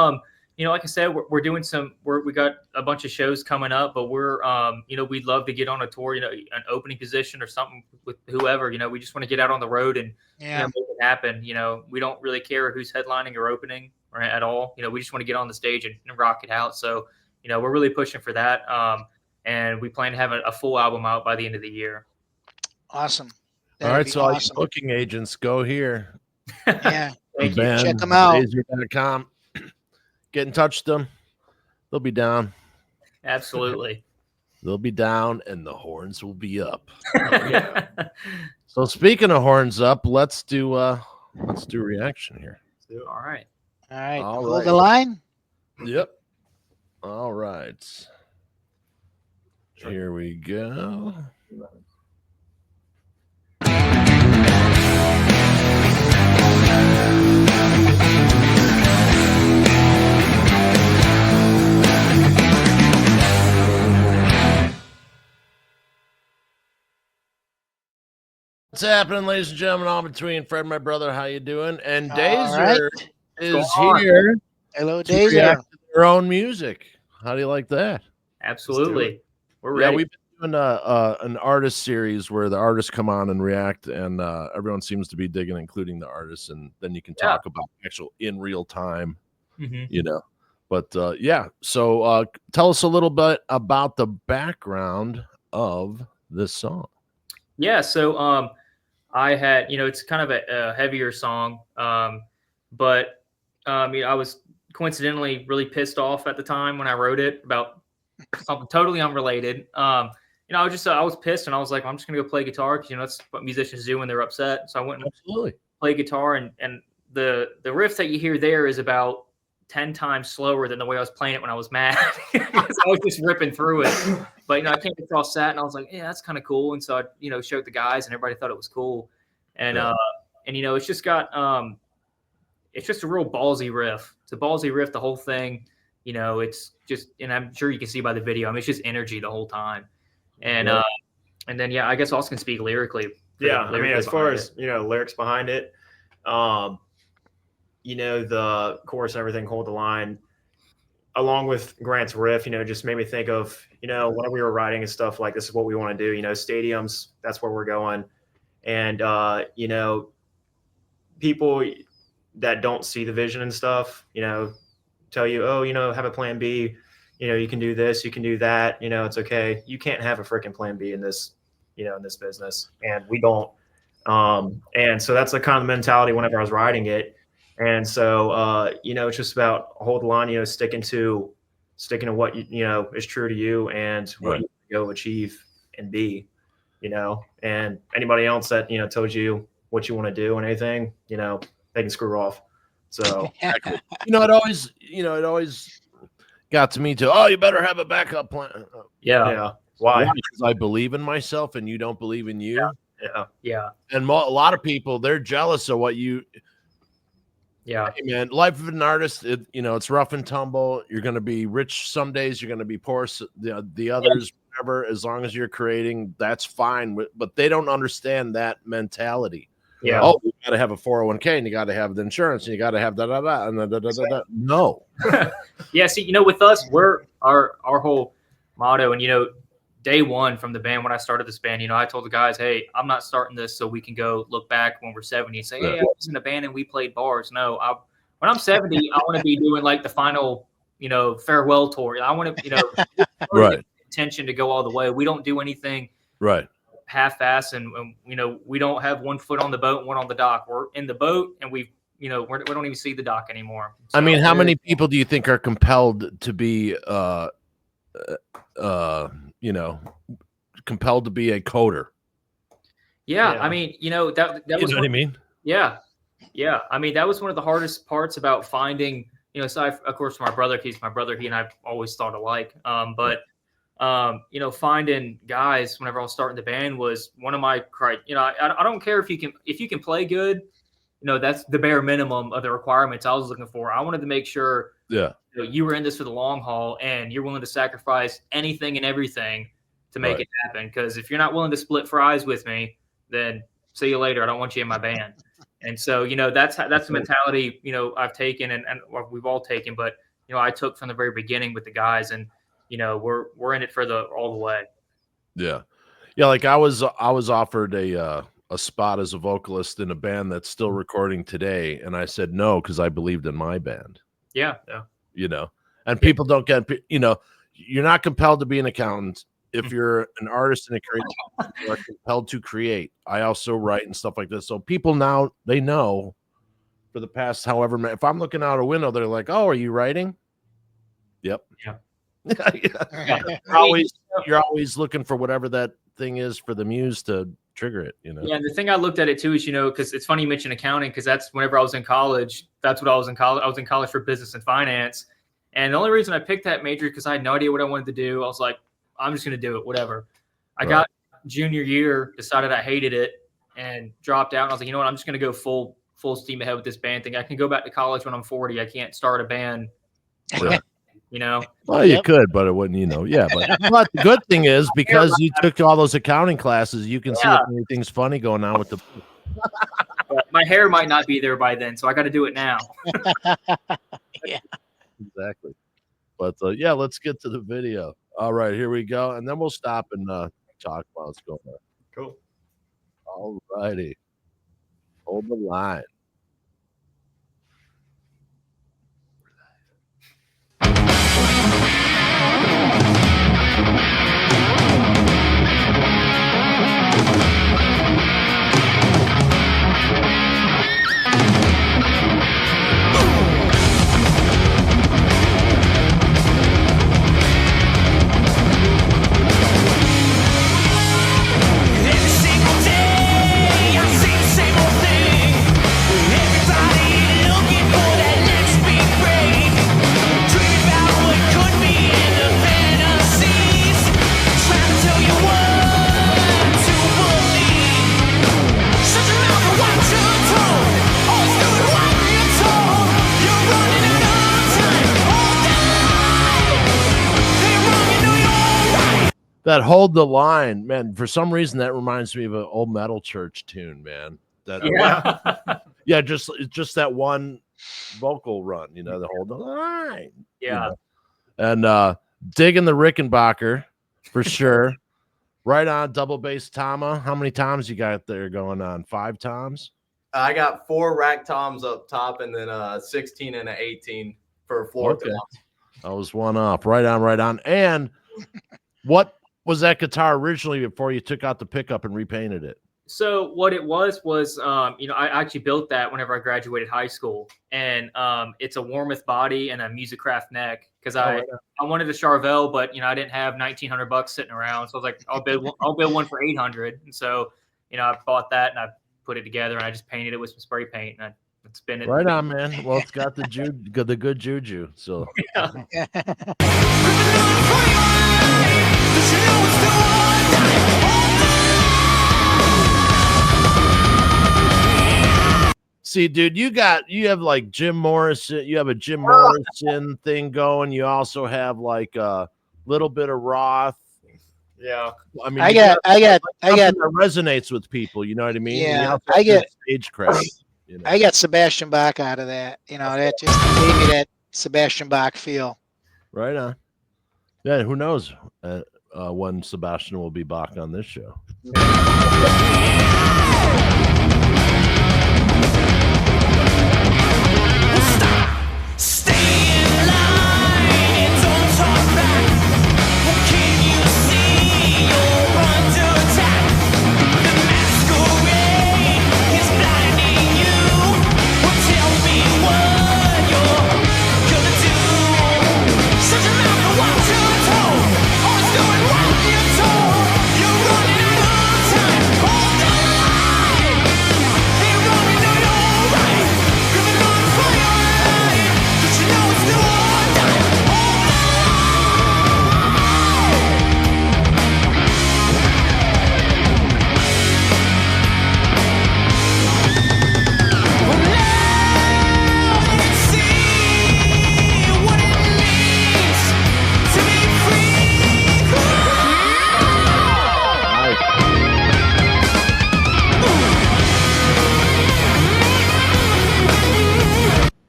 like I said, we're doing we got a bunch of shows coming up, but we're we'd love to get on a tour, an opening position or something with whoever. We just want to get out on the road and make it happen. We don't really care who's headlining or opening or at all. We just want to get on the stage and rock it out. So we're really pushing for that. And we plan to have a full album out by the end of the year. Awesome. All right, so all you booking agents, go here. Yeah. Thank you. Check them out. DAZR.com. Get in touch with them. They'll be down. Absolutely. They'll be down and the horns will be up. So speaking of horns up, let's do reaction here. All right. All right. Hold the line. Yep. All right. Here we go. What's happening, ladies and gentlemen? All between Fred, my brother. How you doing? And DAZR is here. Hello, DAZR. Their own music. How do you like that? Absolutely. We're ready. Yeah, we've been doing an artist series where the artists come on and react, and everyone seems to be digging, including the artists, and then you can talk about actual in real time, But so tell us a little bit about the background of this song. Yeah, so I had, it's kind of a heavier song, but I was coincidentally really pissed off at the time when I wrote it about something totally unrelated. I was pissed, and I was like, I'm just gonna go play guitar because that's what musicians do when they're upset. So I went and played guitar, and the riff that you hear there is about 10 times slower than the way I was playing it when I was mad. I was just ripping through it. But I came across that and I was like, yeah, that's kind of cool. And so I showed the guys and everybody thought it was cool. And it's just got it's just a real ballsy riff. It's a ballsy riff, the whole thing. It's just, and I'm sure you can see by the video, I mean, it's just energy the whole time. And then I guess Austin can speak lyrically. Yeah, I mean, as far as lyrics behind it, the chorus and everything, Hold the Line, along with Grant's riff, just made me think of, when we were writing and stuff, like, this is what we want to do, stadiums, that's where we're going. And, people that don't see the vision and stuff, tell you, oh, have a plan B, you can do this, you can do that, it's okay. You can't have a freaking plan B in this, in this business. And we don't. And so that's the kind of mentality whenever I was writing it. And so, it's just about hold the line, sticking to what, is true to you and what you go achieve and be, and anybody else that, tells you what you want to do and anything, they can screw off. So, it always got to me too. Oh, you better have a backup plan. Yeah. Why? Because I believe in myself and you don't believe in you. Yeah. And a lot of people, they're jealous of what you. Yeah, hey man, life of an artist, it's rough and tumble. You're going to be rich some days. You're going to be poor the others, whatever. As long as you're creating, that's fine. But they don't understand that mentality. Yeah. Oh, you got to have a 401k, and you got to have the insurance, and you got to have da-da-da, and da-da-da-da. No. Yeah, see, with us, we're our whole motto, and day one from the band, when I started this band, I told the guys, hey, I'm not starting this so we can go look back when we're 70 and say, hey, I was in a band and we played bars. No, when I'm 70, I want to be doing like the final, farewell tour. I want to, right. intention to go all the way. We don't do anything right half-ass, and we don't have one foot on the boat and one on the dock. We're in the boat and we don't even see the dock anymore. So, I mean, how many people do you think are compelled to be compelled to be a coder? Yeah. I mean, that was what I mean? Yeah. I mean, that was one of the hardest parts about finding, aside, of course, my brother, he and I always thought alike. But finding guys whenever I was starting the band was one of my I don't care if you can play good, that's the bare minimum of the requirements I was looking for. I wanted to make sure you were in this for the long haul and you're willing to sacrifice anything and everything to make it happen. Because if you're not willing to split fries with me, then see you later. I don't want you in my band. And so, that's the mentality, I've taken and we've all taken, but, I took from the very beginning with the guys, and, we're in it for all the way. Yeah. Yeah. Like I was offered a spot as a vocalist in a band that's still recording today. And I said no, because I believed in my band. Yeah. And people don't get, you're not compelled to be an accountant. If you're an artist and a creator, you are compelled to create. I also write and stuff like this. So people now, they know for the past however, if I'm looking out a window, they're like, oh, are you writing? Yep. Yeah. You're always looking for whatever that thing is for the muse to trigger it, Yeah, and the thing I looked at it too is, because it's funny you mentioned accounting, because that's whenever I was in college, that's what I was in college. I was in college for business and finance. And the only reason I picked that major because I had no idea what I wanted to do. I was like, I'm just going to do it, whatever. I got junior year, decided I hated it, and dropped out. And I was like, you know what? I'm just going to go full steam ahead with this band thing. I can go back to college when I'm 40. I can't start a band. Right. Well, you could, but it wouldn't, but the good thing is, because you took all those accounting classes, you can see if anything's funny going on with the. But my hair might not be there by then, so I got to do it now. Yeah, exactly. But let's get to the video. All right, here we go, and then we'll stop and talk while it's going on. Cool. All righty, hold the line. Every single day I see the same old thing. That Hold the Line, man. For some reason, that reminds me of an old metal church tune, man. Yeah, just that one vocal run, the Hold the Line. Yeah. And digging the Rickenbacker for sure. Right on double bass Tama. How many toms you got there going on? 5 toms? I got 4 rack toms up top and then 16 and an 18 for floor toms. I was one up. Right on. And what was that guitar originally before you took out the pickup and repainted it? So what it was, I actually built that whenever I graduated high school, and it's a Warmoth body and a Musicraft neck because I wanted a Charvel, but I didn't have $1,900 sitting around, so I was like, I'll build one for $800, and so I bought that and I put it together and I just painted it with some spray paint and I spin it. Right on, man. Well, it's got the good juju. So. Yeah. See, dude, you have like Jim Morrison. You have a Jim Morrison thing going. You also have like a little bit of Roth. Yeah, I mean, I got that resonates with people. You know what I mean? Yeah, I get stage cred. I got Sebastian Bach out of that. That just gave me that Sebastian Bach feel. Right on. Yeah, who knows when Sebastian will be back on this show.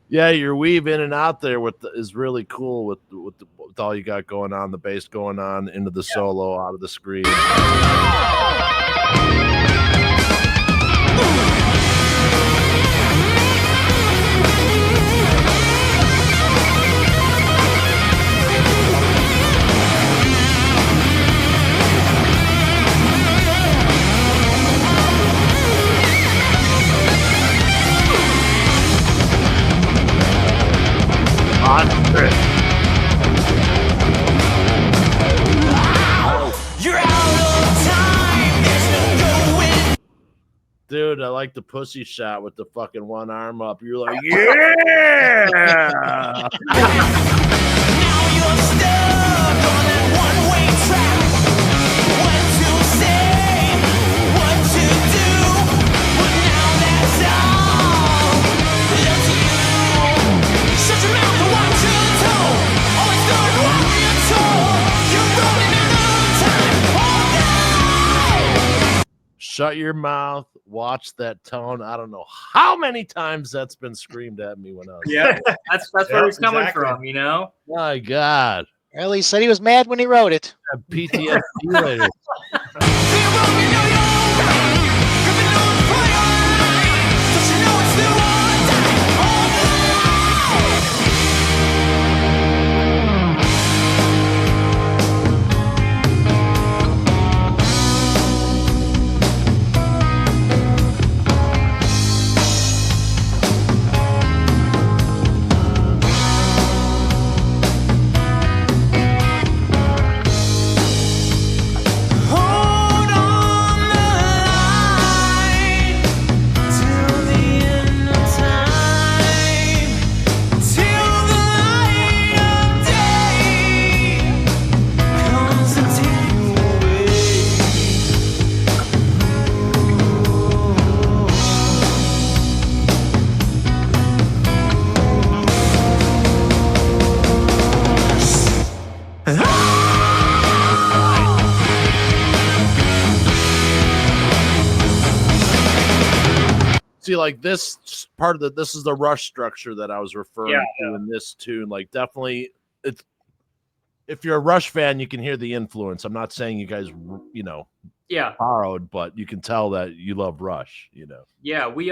Yeah, your weave in and out there is really cool with all you got going on, the bass going on into the solo, out of the screen. Dude, I like the pussy shot with the fucking one arm up. You're like, yeah! Now you're stuck on that one-way track. What to say, what to do, but now that's all up to you. Shut your mouth and watch your tone. Always doing what you're told. You're running out of time all day. Shut your mouth. Watch that tone. I don't know how many times that's been screamed at me when I was. Yeah, that's where he's coming from, My God. Well, he said he was mad when he wrote it. PTSD later. Hold on. See, like this part of this is the Rush structure that I was referring to in this tune. Like, definitely, it's if you're a Rush fan, you can hear the influence. I'm not saying you guys, borrowed, but you can tell that you love Rush. Yeah, we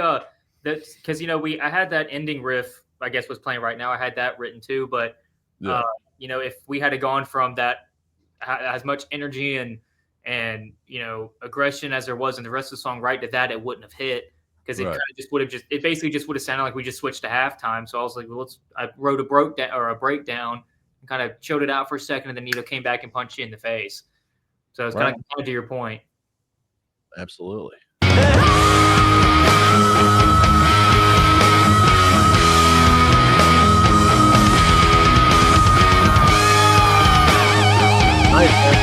that's because I had that ending riff. I guess was playing right now. I had that written too, but if we had gone from that as much energy and aggression as there was in the rest of the song right to that, it wouldn't have hit. Because it kind of just would have it basically just would have sounded like we just switched to halftime. So I was like, well, I wrote a breakdown and kind of showed it out for a second, and then came back and punched you in the face. So it's kind of to your point. Absolutely. Nice.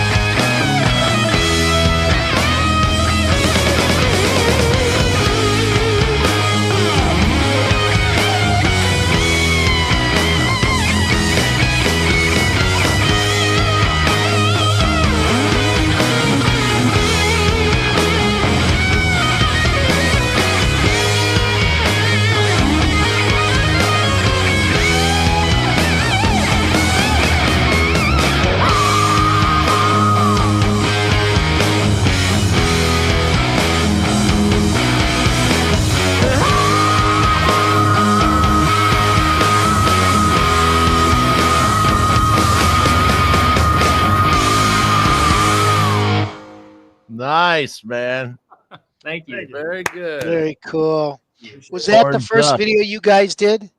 Nice, man. Thank you. Very good. Very cool. Was that the first video you guys did?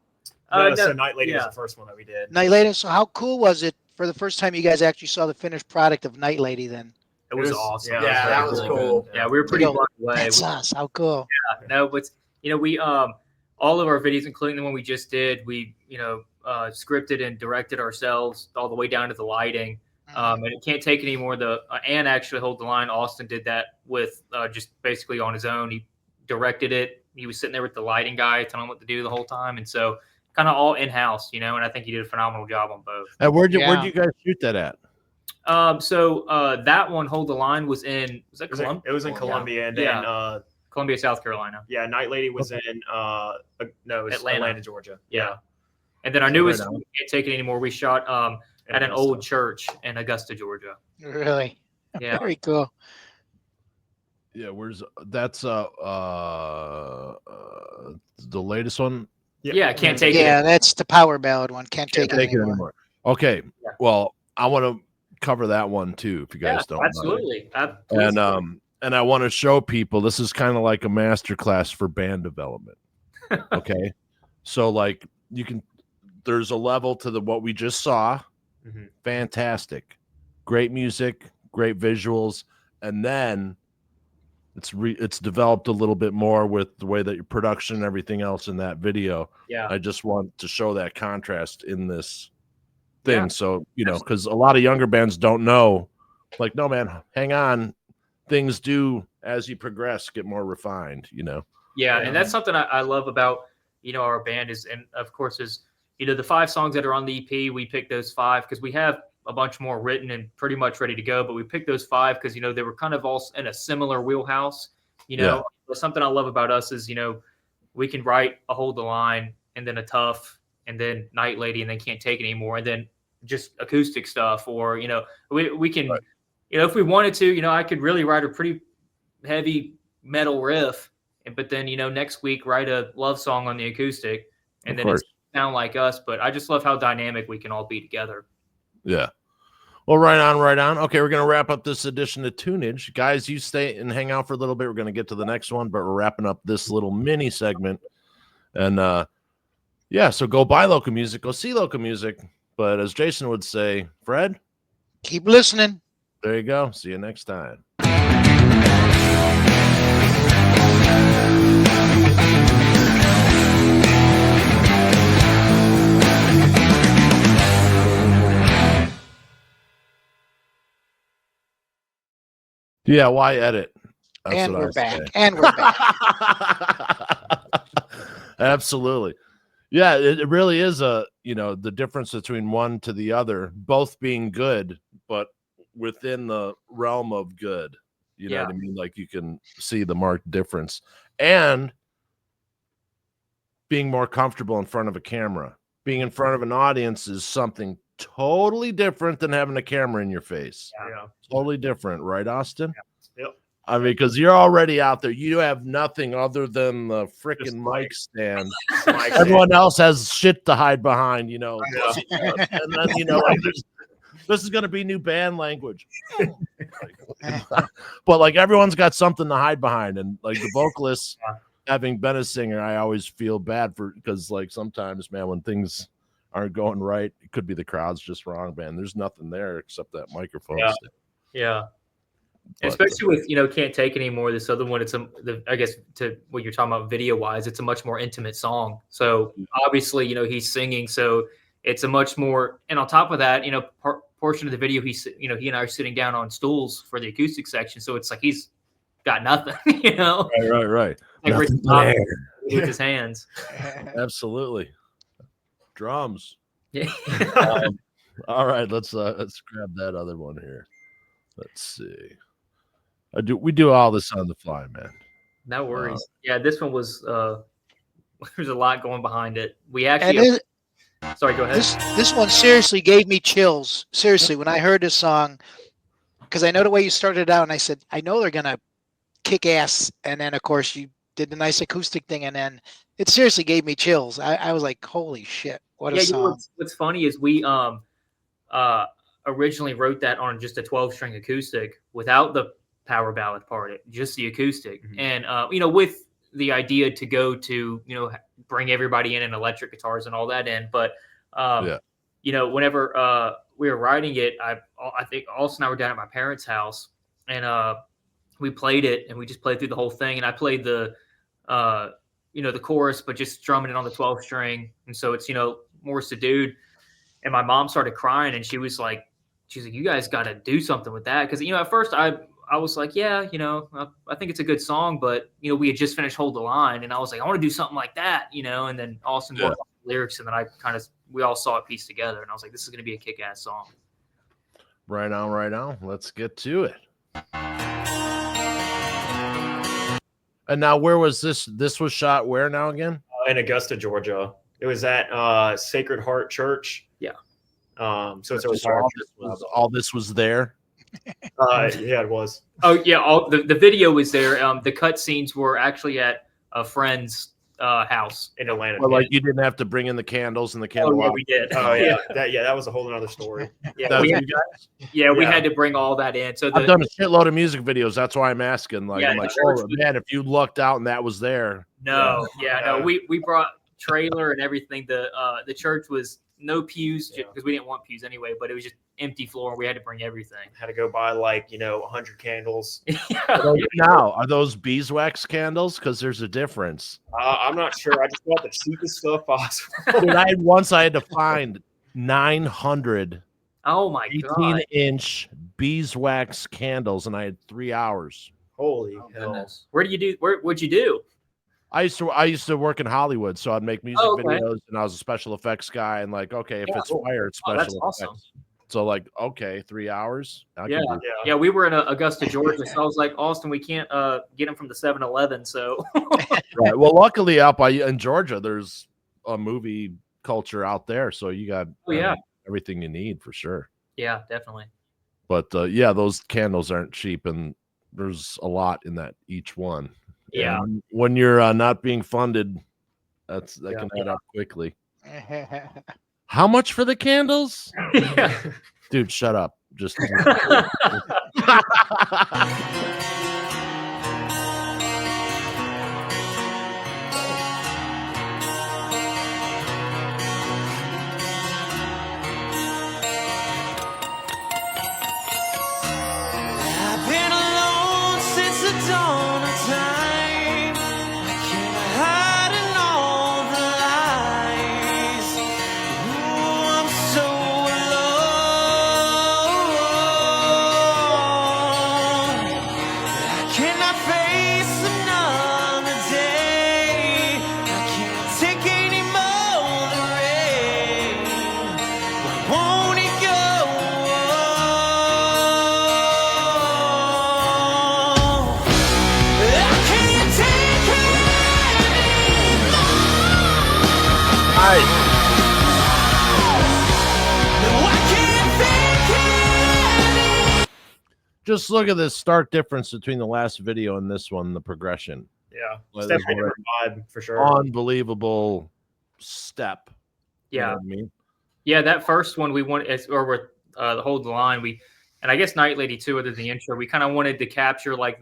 No, so Night Lady was the first one that we did. Night Lady. So how cool was it for the first time you guys actually saw the finished product of Night Lady then? It was awesome. Yeah, that was cool. Yeah, we were pretty blown away. That's us. How cool. Yeah, no, but we all of our videos, including the one we just did, we scripted and directed ourselves all the way down to the lighting. And it can't take any more. And actually hold the line. Austin did that with just basically on his own. He directed it. He was sitting there with the lighting guy telling him what to do the whole time, and so kind of all in house, and I think he did a phenomenal job on both. And where'd you guys shoot that at? So that one, Hold the Line, was that Columbia? It was in Columbia, and then Columbia, South Carolina. Yeah, Night Lady was in it was Atlanta, Georgia. Yeah. And then our newest one, We Can't Take It Anymore, we shot at an old church in Augusta, Georgia. Really? Yeah. Very cool. Yeah, that's the latest one? Yeah, Can't Take It. Yeah, that's the power ballad one. Can't take it anymore. Okay. Yeah. Well, I want to cover that one too, if you guys don't. Absolutely. And I want to show people this is kind of like a masterclass for band development. Okay. So like there's a level to what we just saw. Mm-hmm. Fantastic. Great music, great visuals, and then it's developed a little bit more with the way that your production and everything else in that video. Yeah. I just want to show that contrast in this thing. Yeah. So, because a lot of younger bands don't know, like, no, man, hang on. Things do, as you progress, get more refined, Yeah, and that's something I love about, our band is, and of course, is, the 5 songs that are on the EP, we picked those 5 because we have a bunch more written and pretty much ready to go, but we picked those 5 because, they were kind of all in a similar wheelhouse. Something I love about us is, we can write a Hold the Line and then a Tough and then Night Lady and then Can't Take It Anymore and then just acoustic stuff, or, we can, right. If we wanted to, I could really write a pretty heavy metal riff, but then, next week write a love song on the acoustic and then it's sound like us. But I just love how dynamic we can all be together. Yeah. Well, right on. Okay, we're going to wrap up this edition of Tunage. Guys, you stay and hang out for a little bit. We're going to get to the next one, but we're wrapping up this little mini segment. And, so go buy local music, go see local music. But as Jason would say, Fred, keep listening. There you go. See you next time. Yeah, why edit? That's and we're back. And we're back. Absolutely. Yeah, it really is the difference between one to the other, both being good, but within the realm of good. You know what I mean? Like you can see the marked difference. And being more comfortable in front of a camera. Being in front of an audience is something totally different than having a camera in your face. Yeah. Totally different, right, Austin? Yep. I mean, because you're already out there. You have nothing other than the freaking mic stand. Everyone else has shit to hide behind, you know. Yeah. And then, you know, like this is going to be new band language. But like everyone's got something to hide behind. And like the vocalists, having been a singer, I always feel bad for, because like sometimes, man, when things aren't going right, it could be the crowd's just wrong, man. There's nothing there except that microphone. Yeah. stick. Yeah. But, Especially with, you know, Can't Take Anymore, this other one, it's I guess to what you're talking about video wise, it's a much more intimate song. So obviously, you know, he's singing, so it's a much more, and on top of that, you know, portion of the video, you know, he and I are sitting down on stools for the acoustic section. So it's like, he's got nothing, you know? Right. Like Rich Bob with his hands. Absolutely. Drums. Yeah. All right, let's grab that other one here. Let's see. We do all this on the fly, man. No worries. Yeah, this one was there's a lot going behind it. We actually sorry, go ahead. This one seriously gave me chills. Seriously, when I heard this song, because I know the way you started out, and I said, I know they're gonna kick ass, and then of course you did the nice acoustic thing, and then it seriously gave me chills. I was like, holy shit, what a song. You know, what's funny is we originally wrote that on just a 12-string acoustic without the power ballad part, just the acoustic. Mm-hmm. And you know, with the idea to go to, you know, bring everybody in and electric guitars and all that in, but you know, whenever we were writing it, I think Austin and I were down at my parents' house, and we played it, and we just played through the whole thing, and I played the you know, the chorus, but just strumming it on the 12 string, and so it's, you know, more subdued. And my mom started crying, and she's like, you guys got to do something with that, because, you know, at first I was like, yeah, you know, I think it's a good song, but, you know, we had just finished Hold the Line, and I was like, I want to do something like that, you know. And then Austin worked on the lyrics, and then we all saw it pieced together, and I was like, this is going to be a kick-ass song. Right on. Let's get to it. And now, where was this? This was shot where now again? In Augusta, Georgia. It was at Sacred Heart Church. Yeah. So it's a all this was there. Yeah, it was. Oh yeah, all the video was there. The cut scenes were actually at a friend's house in Atlanta. Well, like you didn't have to bring in the candles and the candle. Oh yeah, we did. Oh yeah, that was a whole other story. Yeah, we had to bring all that in. So I've done a shitload of music videos. That's why I'm asking. Like, yeah, I'm like, oh man, if you lucked out and that was there. No, we brought trailer and everything. The church was no pews because we didn't want pews anyway, but it was just empty floor. We had to bring everything. Had to go buy 100 candles. Now, are those beeswax candles? Because there's a difference. I'm not sure. I just bought the cheapest stuff possible. Dude, I had to find 900 18-inch beeswax candles, and I had 3 hours. Holy hell! Goodness. What'd you do? I used to work in Hollywood, so I'd make music videos, and I was a special effects guy. And like, okay, if it's fire, it's special effects. Awesome. So like, okay, 3 hours. Yeah. We were in Augusta, Georgia, so I was like, Austin, we can't get them from the 7-Eleven. So right. Well, luckily in Georgia, there's a movie culture out there, so you got everything you need for sure. Yeah, definitely. But those candles aren't cheap, and there's a lot in that each one. Yeah. And when you're not being funded, that can add up quickly. How much for the candles? Dude, shut up. Just I've been alone since the dawn of time. I can't hide in all the lies. Ooh, I'm so alone. right. Just look at this stark difference between the last video and this one, the progression. Yeah, Well, it's there's definitely a one different vibe for sure. Unbelievable step. You know Yeah. what I mean? Yeah, that first one we wanted, or with the Hold the Line, and I guess Night Lady too, other than the intro, we kind of wanted to capture like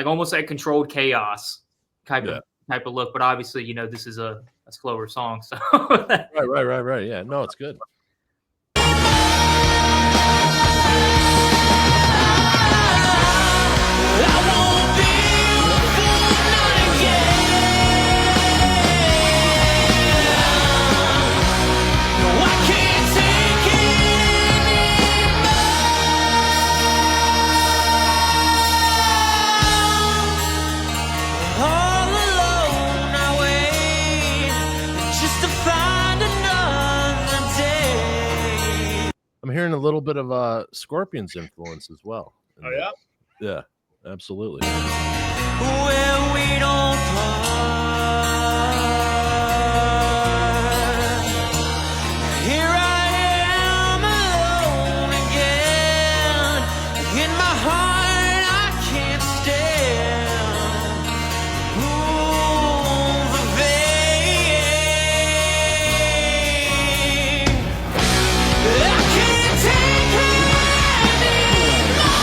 almost like controlled chaos type of look. But obviously, you know, this is a slower song, so Right. Yeah, no, it's good. I'm hearing a little bit of Scorpions influence as well. Oh yeah, yeah, absolutely. Where we don't part. Here I am alone again. In my heart I can't stand. Ooh, the vein. I can't take it anymore.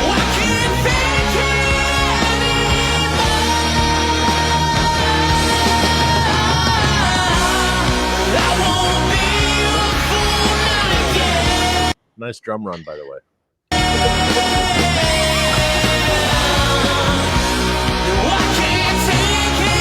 I can't fake it anymore. I won't be a fool not again. Nice drum run, by the way. I can't take it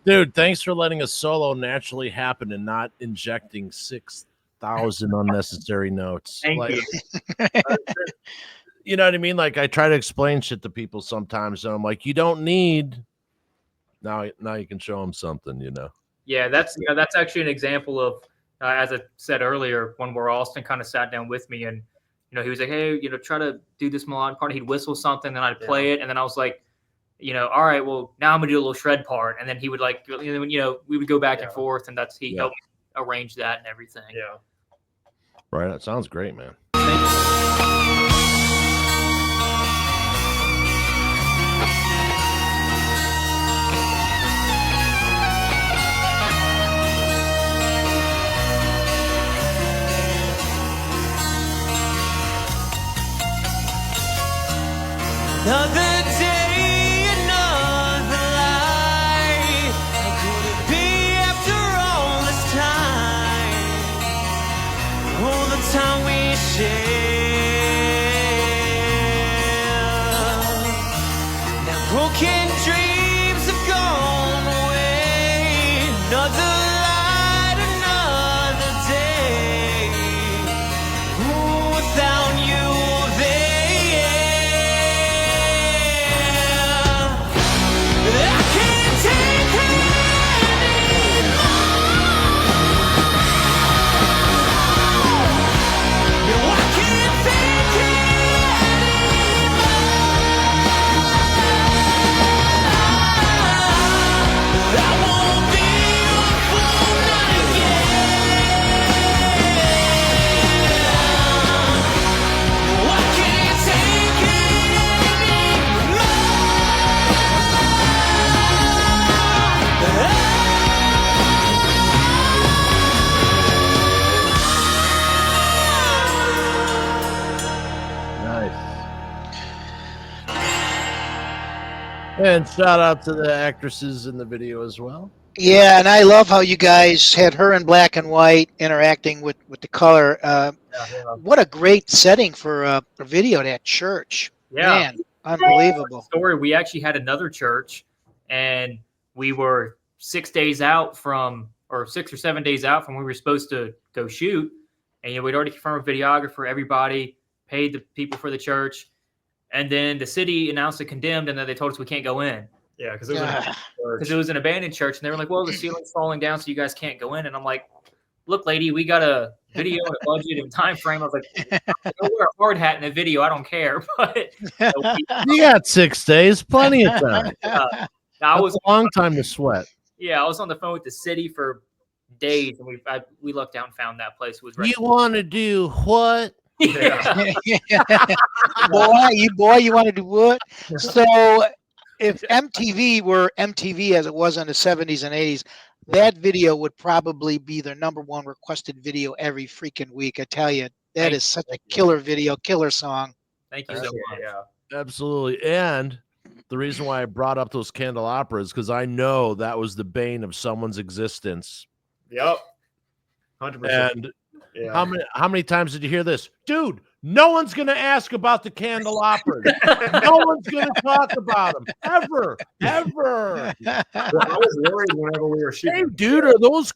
Dude, thanks for letting a solo naturally happen and not injecting 6,000 unnecessary notes. Thank you. You know what I mean? Like I try to explain shit to people sometimes, and I'm like, you don't need. Now you can show them something, you know. Yeah, that's actually an example of, as I said earlier, when where Austin kind of sat down with me and, you know, he was like, hey, you know, try to do this melodic part. He'd whistle something, then I'd play it, and then I was like, you know, all right, well, now I'm gonna do a little shred part, and then he would like, you know, we would go back and forth, and he helped arrange that and everything. yeah. Right. That sounds great, man. Another day, another life. How could it be after all this time? All the time we share. Now broken dreams have gone away. Another light, another day. Ooh, without you there. I can't take it anymore. No, I can't fake it anymore. And shout out to the actresses in the video as well. Yeah, and I love how you guys had her in black and white interacting with the color. What a great setting for a video at church. Yeah. Man, unbelievable. Story. We actually had another church, and we were 6 days out from, or 6 or 7 days out from when we were supposed to go shoot. And we'd already confirmed a videographer, everybody, paid the people for the church. And then the city announced it condemned, and then they told us we can't go in. Yeah, because it was an abandoned church, and they were like, well, the ceiling's falling down, so you guys can't go in. And I'm like, look, lady, we got a video and a budget and time frame. I was like, I'll wear a hard hat in a video. I don't care. But you got 6 days, plenty of time. I was a long time to sweat. Yeah, I was on the phone with the city for days, and we looked out and found that place was ready. You want to do what? Yeah. boy, you want to do what? So if MTV were MTV as it was in the 70s and 80s, that video would probably be their #1 requested video every freaking week. I tell you, that is such a killer video, killer song. Thank you so much. Yeah. Absolutely. And the reason why I brought up those candelabras is because I know that was the bane of someone's existence. Yep. 100%. And how many times did you hear this? Dude, no one's going to ask about the candelabras. No one's going to talk about them. Ever. Well, I was worried whenever we were shooting. Hey, dude, are those...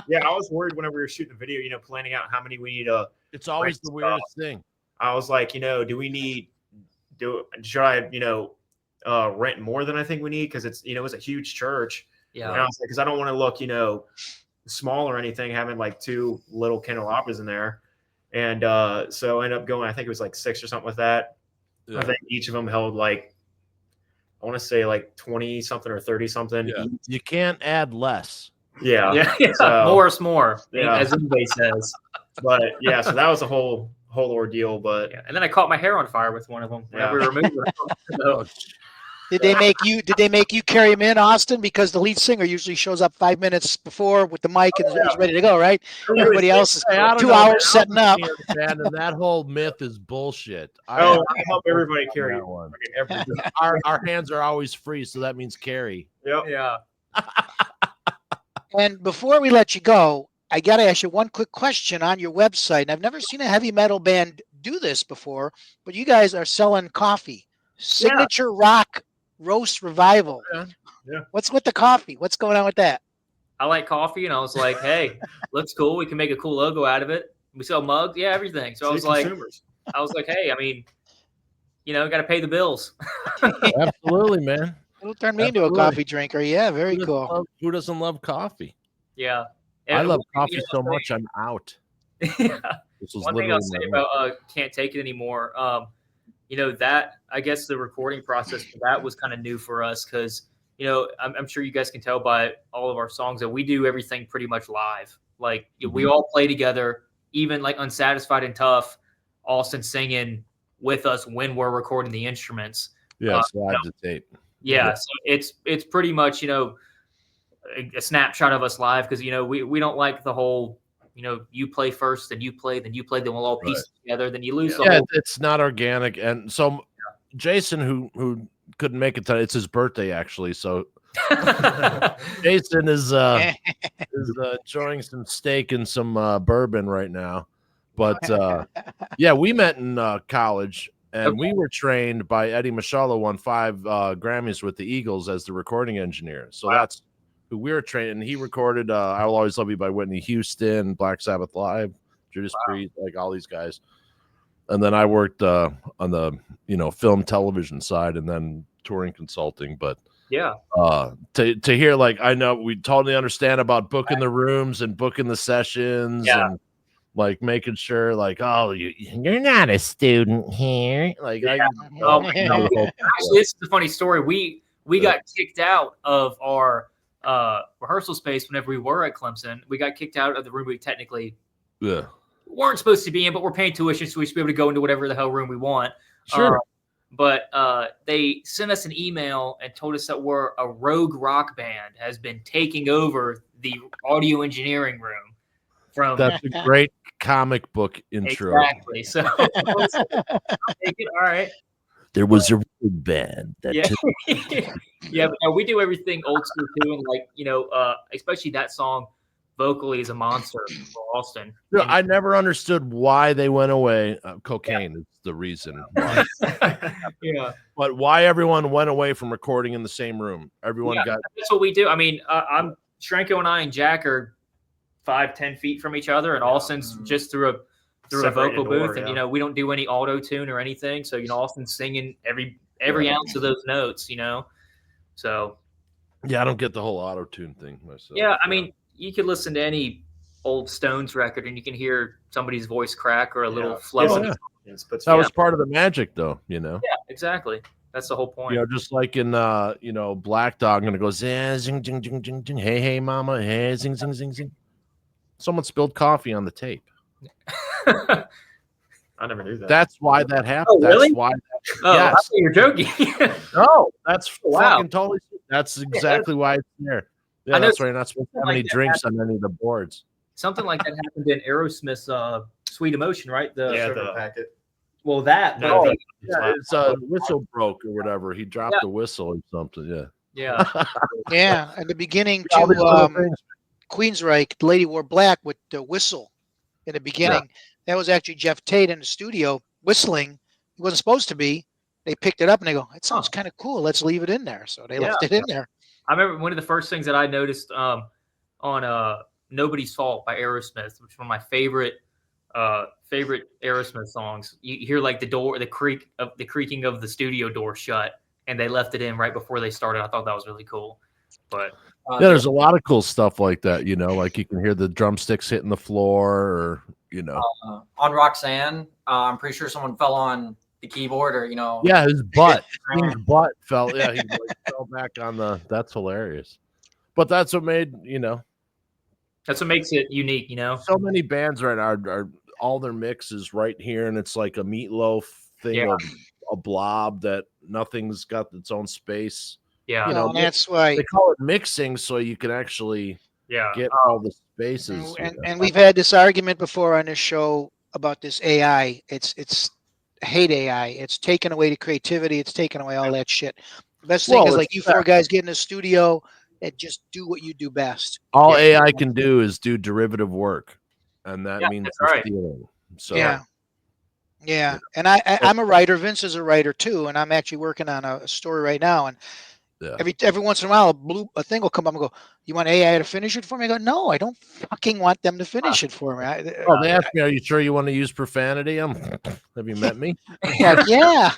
Yeah, I was worried whenever we were shooting the video, planning out how many we need to... It's always the weirdest thing. I was like, should I, rent more than I think we need? Because it's, it's a huge church. Yeah. And I was like, because I don't want to look, small or anything, having like 2 little candelabras in there. And so I ended up going, I think it was like 6 or something with that. Yeah. I think each of them held like, I want to say like 20 something or 30 something. Yeah. You can't add less. Yeah. So, more is more, yeah. as everybody says. But yeah, so that was a whole ordeal. But and then I caught my hair on fire with one of them whenever we removed it. So. Did they make you carry him in, Austin? Because the lead singer usually shows up 5 minutes before with the mic and is ready to go, right? Everybody else is 2 hours setting up. And that whole myth is bullshit. I help everybody carry one. Our hands are always free, so that means carry. Yep. Yeah. And before we let you go, I got to ask you one quick question on your website. And I've never seen a heavy metal band do this before, but you guys are selling coffee. Signature Rock Roast Revival. Yeah. What's with the coffee? What's going on with that? I like coffee, and I was like, hey, looks cool. We can make a cool logo out of it. We sell mugs, everything. So I was like, hey, I mean, got to pay the bills. Absolutely, man. It'll turn me into a coffee drinker. Yeah, very cool. Who doesn't love coffee? Yeah. And I love coffee so much, I'm out. Yeah. One thing I'll say about Can't Take It Anymore, that, I guess the recording process for that was kind of new for us because, I'm sure you guys can tell by all of our songs that we do everything pretty much live. Like, we all play together, even like Unsatisfied and Tough, Austin singing with us when we're recording the instruments. Yeah, live to tape. Yeah, so it's pretty much, a snapshot of us live because, we don't like the whole, you play first, then you play, then we'll all piece together, then you lose the whole. It's not organic. And so Jason, who couldn't make it tonight, it's his birthday actually. So Jason is enjoying some steak and some bourbon right now. But we met in college. And we were trained by Eddie Mashallo, won 5 Grammys with the Eagles as the recording engineer. So that's who we were trained. And he recorded I Will Always Love You by Whitney Houston, Black Sabbath Live, Judas Priest, like all these guys. And then I worked on the, film television side and then touring consulting. But to hear, like, I know we totally understand about booking the rooms and booking the sessions and like making sure, like, oh, you're not a student here. Like, actually, this is a funny story. We got kicked out of our rehearsal space whenever we were at Clemson. We got kicked out of the room we technically weren't supposed to be in, but we're paying tuition, so we should be able to go into whatever the hell room we want. Sure. But they sent us an email and told us that we're a rogue rock band has been taking over the audio engineering room. That's a great comic book intro. Exactly. So, all right. There was a band that Yeah. took Yeah, but no, we do everything old school too, and like especially that song vocally is a monster for Austin. No, And- I never understood why they went away. Cocaine is the reason why. yeah, But why everyone went away from recording in the same room? Everyone got that's what we do. I mean, I'm Shrenko and I and Jack are 5-10 feet from each other, and Austin's just through a Separated vocal door, booth, and yeah. we don't do any auto tune or anything. So Austin's singing every ounce of those notes. So yeah, I don't get the whole auto tune thing myself. yeah, I mean, you could listen to any old Stones record, and you can hear somebody's voice crack or a little flub. Oh, on yeah. his- But That was part of the magic, though. Yeah, exactly. That's the whole point. Just like in Black Dog, and it goes zing zing zing zing zing, hey mama, hey zing zing zing zing. Someone spilled coffee on the tape. I never knew that. That's why that happened. Oh, really? That's why. Oh, I Yes. thought you were joking. No, that's Wow. fucking totally. That's exactly why it's there. Yeah, I know that's why you're not supposed to have like any that drinks on any of the boards. Something like that happened in Aerosmith's "Sweet Emotion," right? the packet. Well, that. No, but- Yeah, it's a whistle broke or whatever. He dropped Yeah. the whistle or something. Yeah. yeah. Yeah, at the beginning All these little to things. Queensryche, the lady wore black with the whistle in the beginning. That was actually Jeff Tate in the studio whistling. He wasn't supposed to be. They picked it up and they go, "It sounds kind of cool. Let's leave it in there." So they left it in there. I remember one of the first things that I noticed on "Nobody's Fault" by Aerosmith, which is one of my favorite Aerosmith songs. You hear like the creaking of the studio door shut, and they left it in right before they started. I thought that was really cool. But Yeah, there's a lot of cool stuff like that. Like you can hear the drumsticks hitting the floor, or On Roxanne, I'm pretty sure someone fell on the keyboard, or yeah, his butt, his butt fell. Yeah, he fell back on the. That's hilarious. But that's what made that's what makes it unique. so many bands right now are all their mixes right here, and it's like a meatloaf thing of a blob that nothing's got its own space. Yeah, And that's why. They call it mixing, so you can actually get all the spaces. And we've had this argument before on this show about this AI. It's I hate AI. It's taken away the creativity. It's taken away all that shit. The best thing is like you four guys get in the studio and just do what you do best. All AI can do is do derivative work, and that means that's right. stealing. So yeah. And I'm a writer. Vince is a writer too, and I'm actually working on a story right now. And every once in a while, a thing will come up and go, "You want AI to finish it for me?" I go, "No, I don't fucking want them to finish it for me." They asked me, "Are you sure you want to use profanity?" Have you met me? Yeah.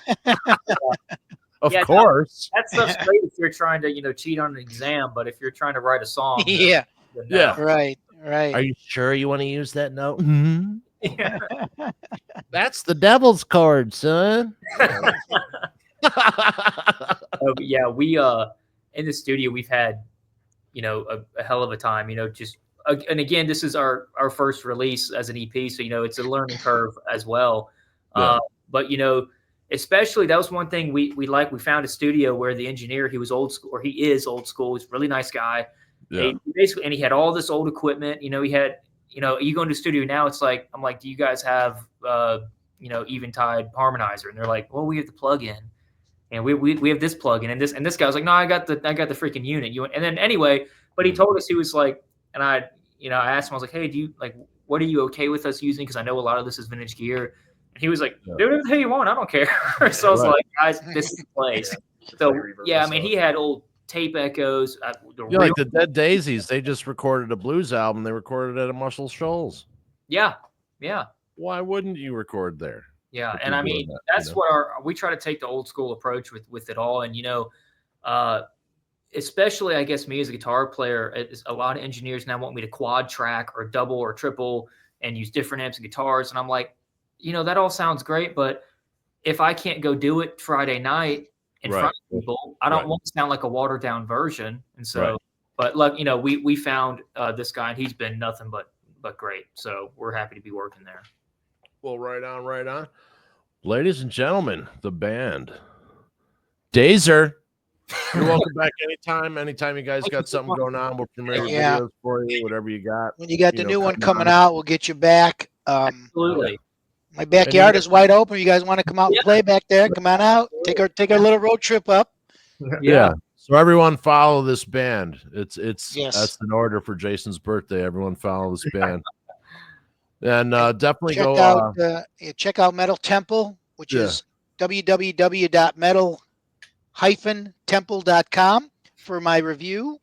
Of course. That stuff's great if you're trying to cheat on an exam, but if you're trying to write a song, Yeah. then no. Right. Are you sure you want to use that note? Yeah. That's the devil's card, son. Yeah, we in the studio we've had a hell of a time. Just and again, this is our first release as an EP, so it's a learning curve as well. Yeah. But especially that was one thing we liked. We found a studio where the engineer, he was old school, or he is old school. He's a really nice guy. Yeah. And he had all this old equipment. He had you go into the studio now, it's like, I'm like, do you guys have Eventide harmonizer? And they're like, well, we have the plug-in, and we have this plug-in, and this guy was like, no, I got the freaking unit. And then anyway, but he told us, he was like, and I asked him, I was like, hey, what are you okay with us using? Because I know a lot of this is vintage gear. And he was like, do whatever the hell you want, I don't care. So I was like, guys, this is the place. So I mean, he had old tape echoes. Like the Dead Daisies, they just recorded a blues album. They recorded it at Muscle Shoals. Yeah. Why wouldn't you record there? Yeah, and I mean that's what we try to take the old school approach with it all, and especially I guess me as a guitar player, a lot of engineers now want me to quad track or double or triple and use different amps and guitars, and I'm like, that all sounds great, but if I can't go do it Friday night in front of people, I don't want to sound like a watered down version. And so, but look, we found this guy, and he's been nothing but great. So we're happy to be working there. Well, right on. Ladies and gentlemen, the band DAZR. You're welcome back anytime. Anytime you guys got something going on, we'll premiere videos for you, whatever you got. When you got the new one coming out, we'll get you back. Absolutely. My backyard is wide open. You guys want to come out and play back there? Come on out. Take our little road trip up. Yeah. So everyone follow this band. It's Yes. That's an order for Jason's birthday. Everyone follow this band. And definitely check out Metal Temple, which is www.metal-temple.com for my review.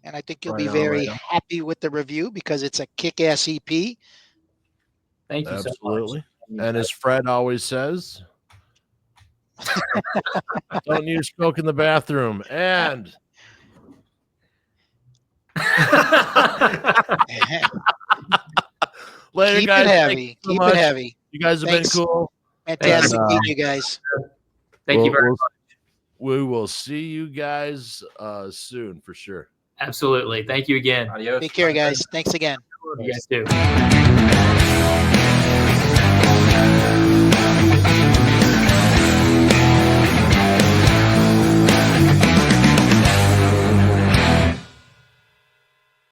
And I think you'll be very happy with the review because it's a kick-ass EP. Thank you Absolutely. so much. And as Fred always says, don't use smoke in the bathroom. And later, Keep guys. it heavy. Keep it heavy. You guys have been cool. Fantastic meeting you guys. Thank you very much. We will see you guys soon for sure. Absolutely. Thank you again. Adios. Take care, guys. Thanks again. You guys too.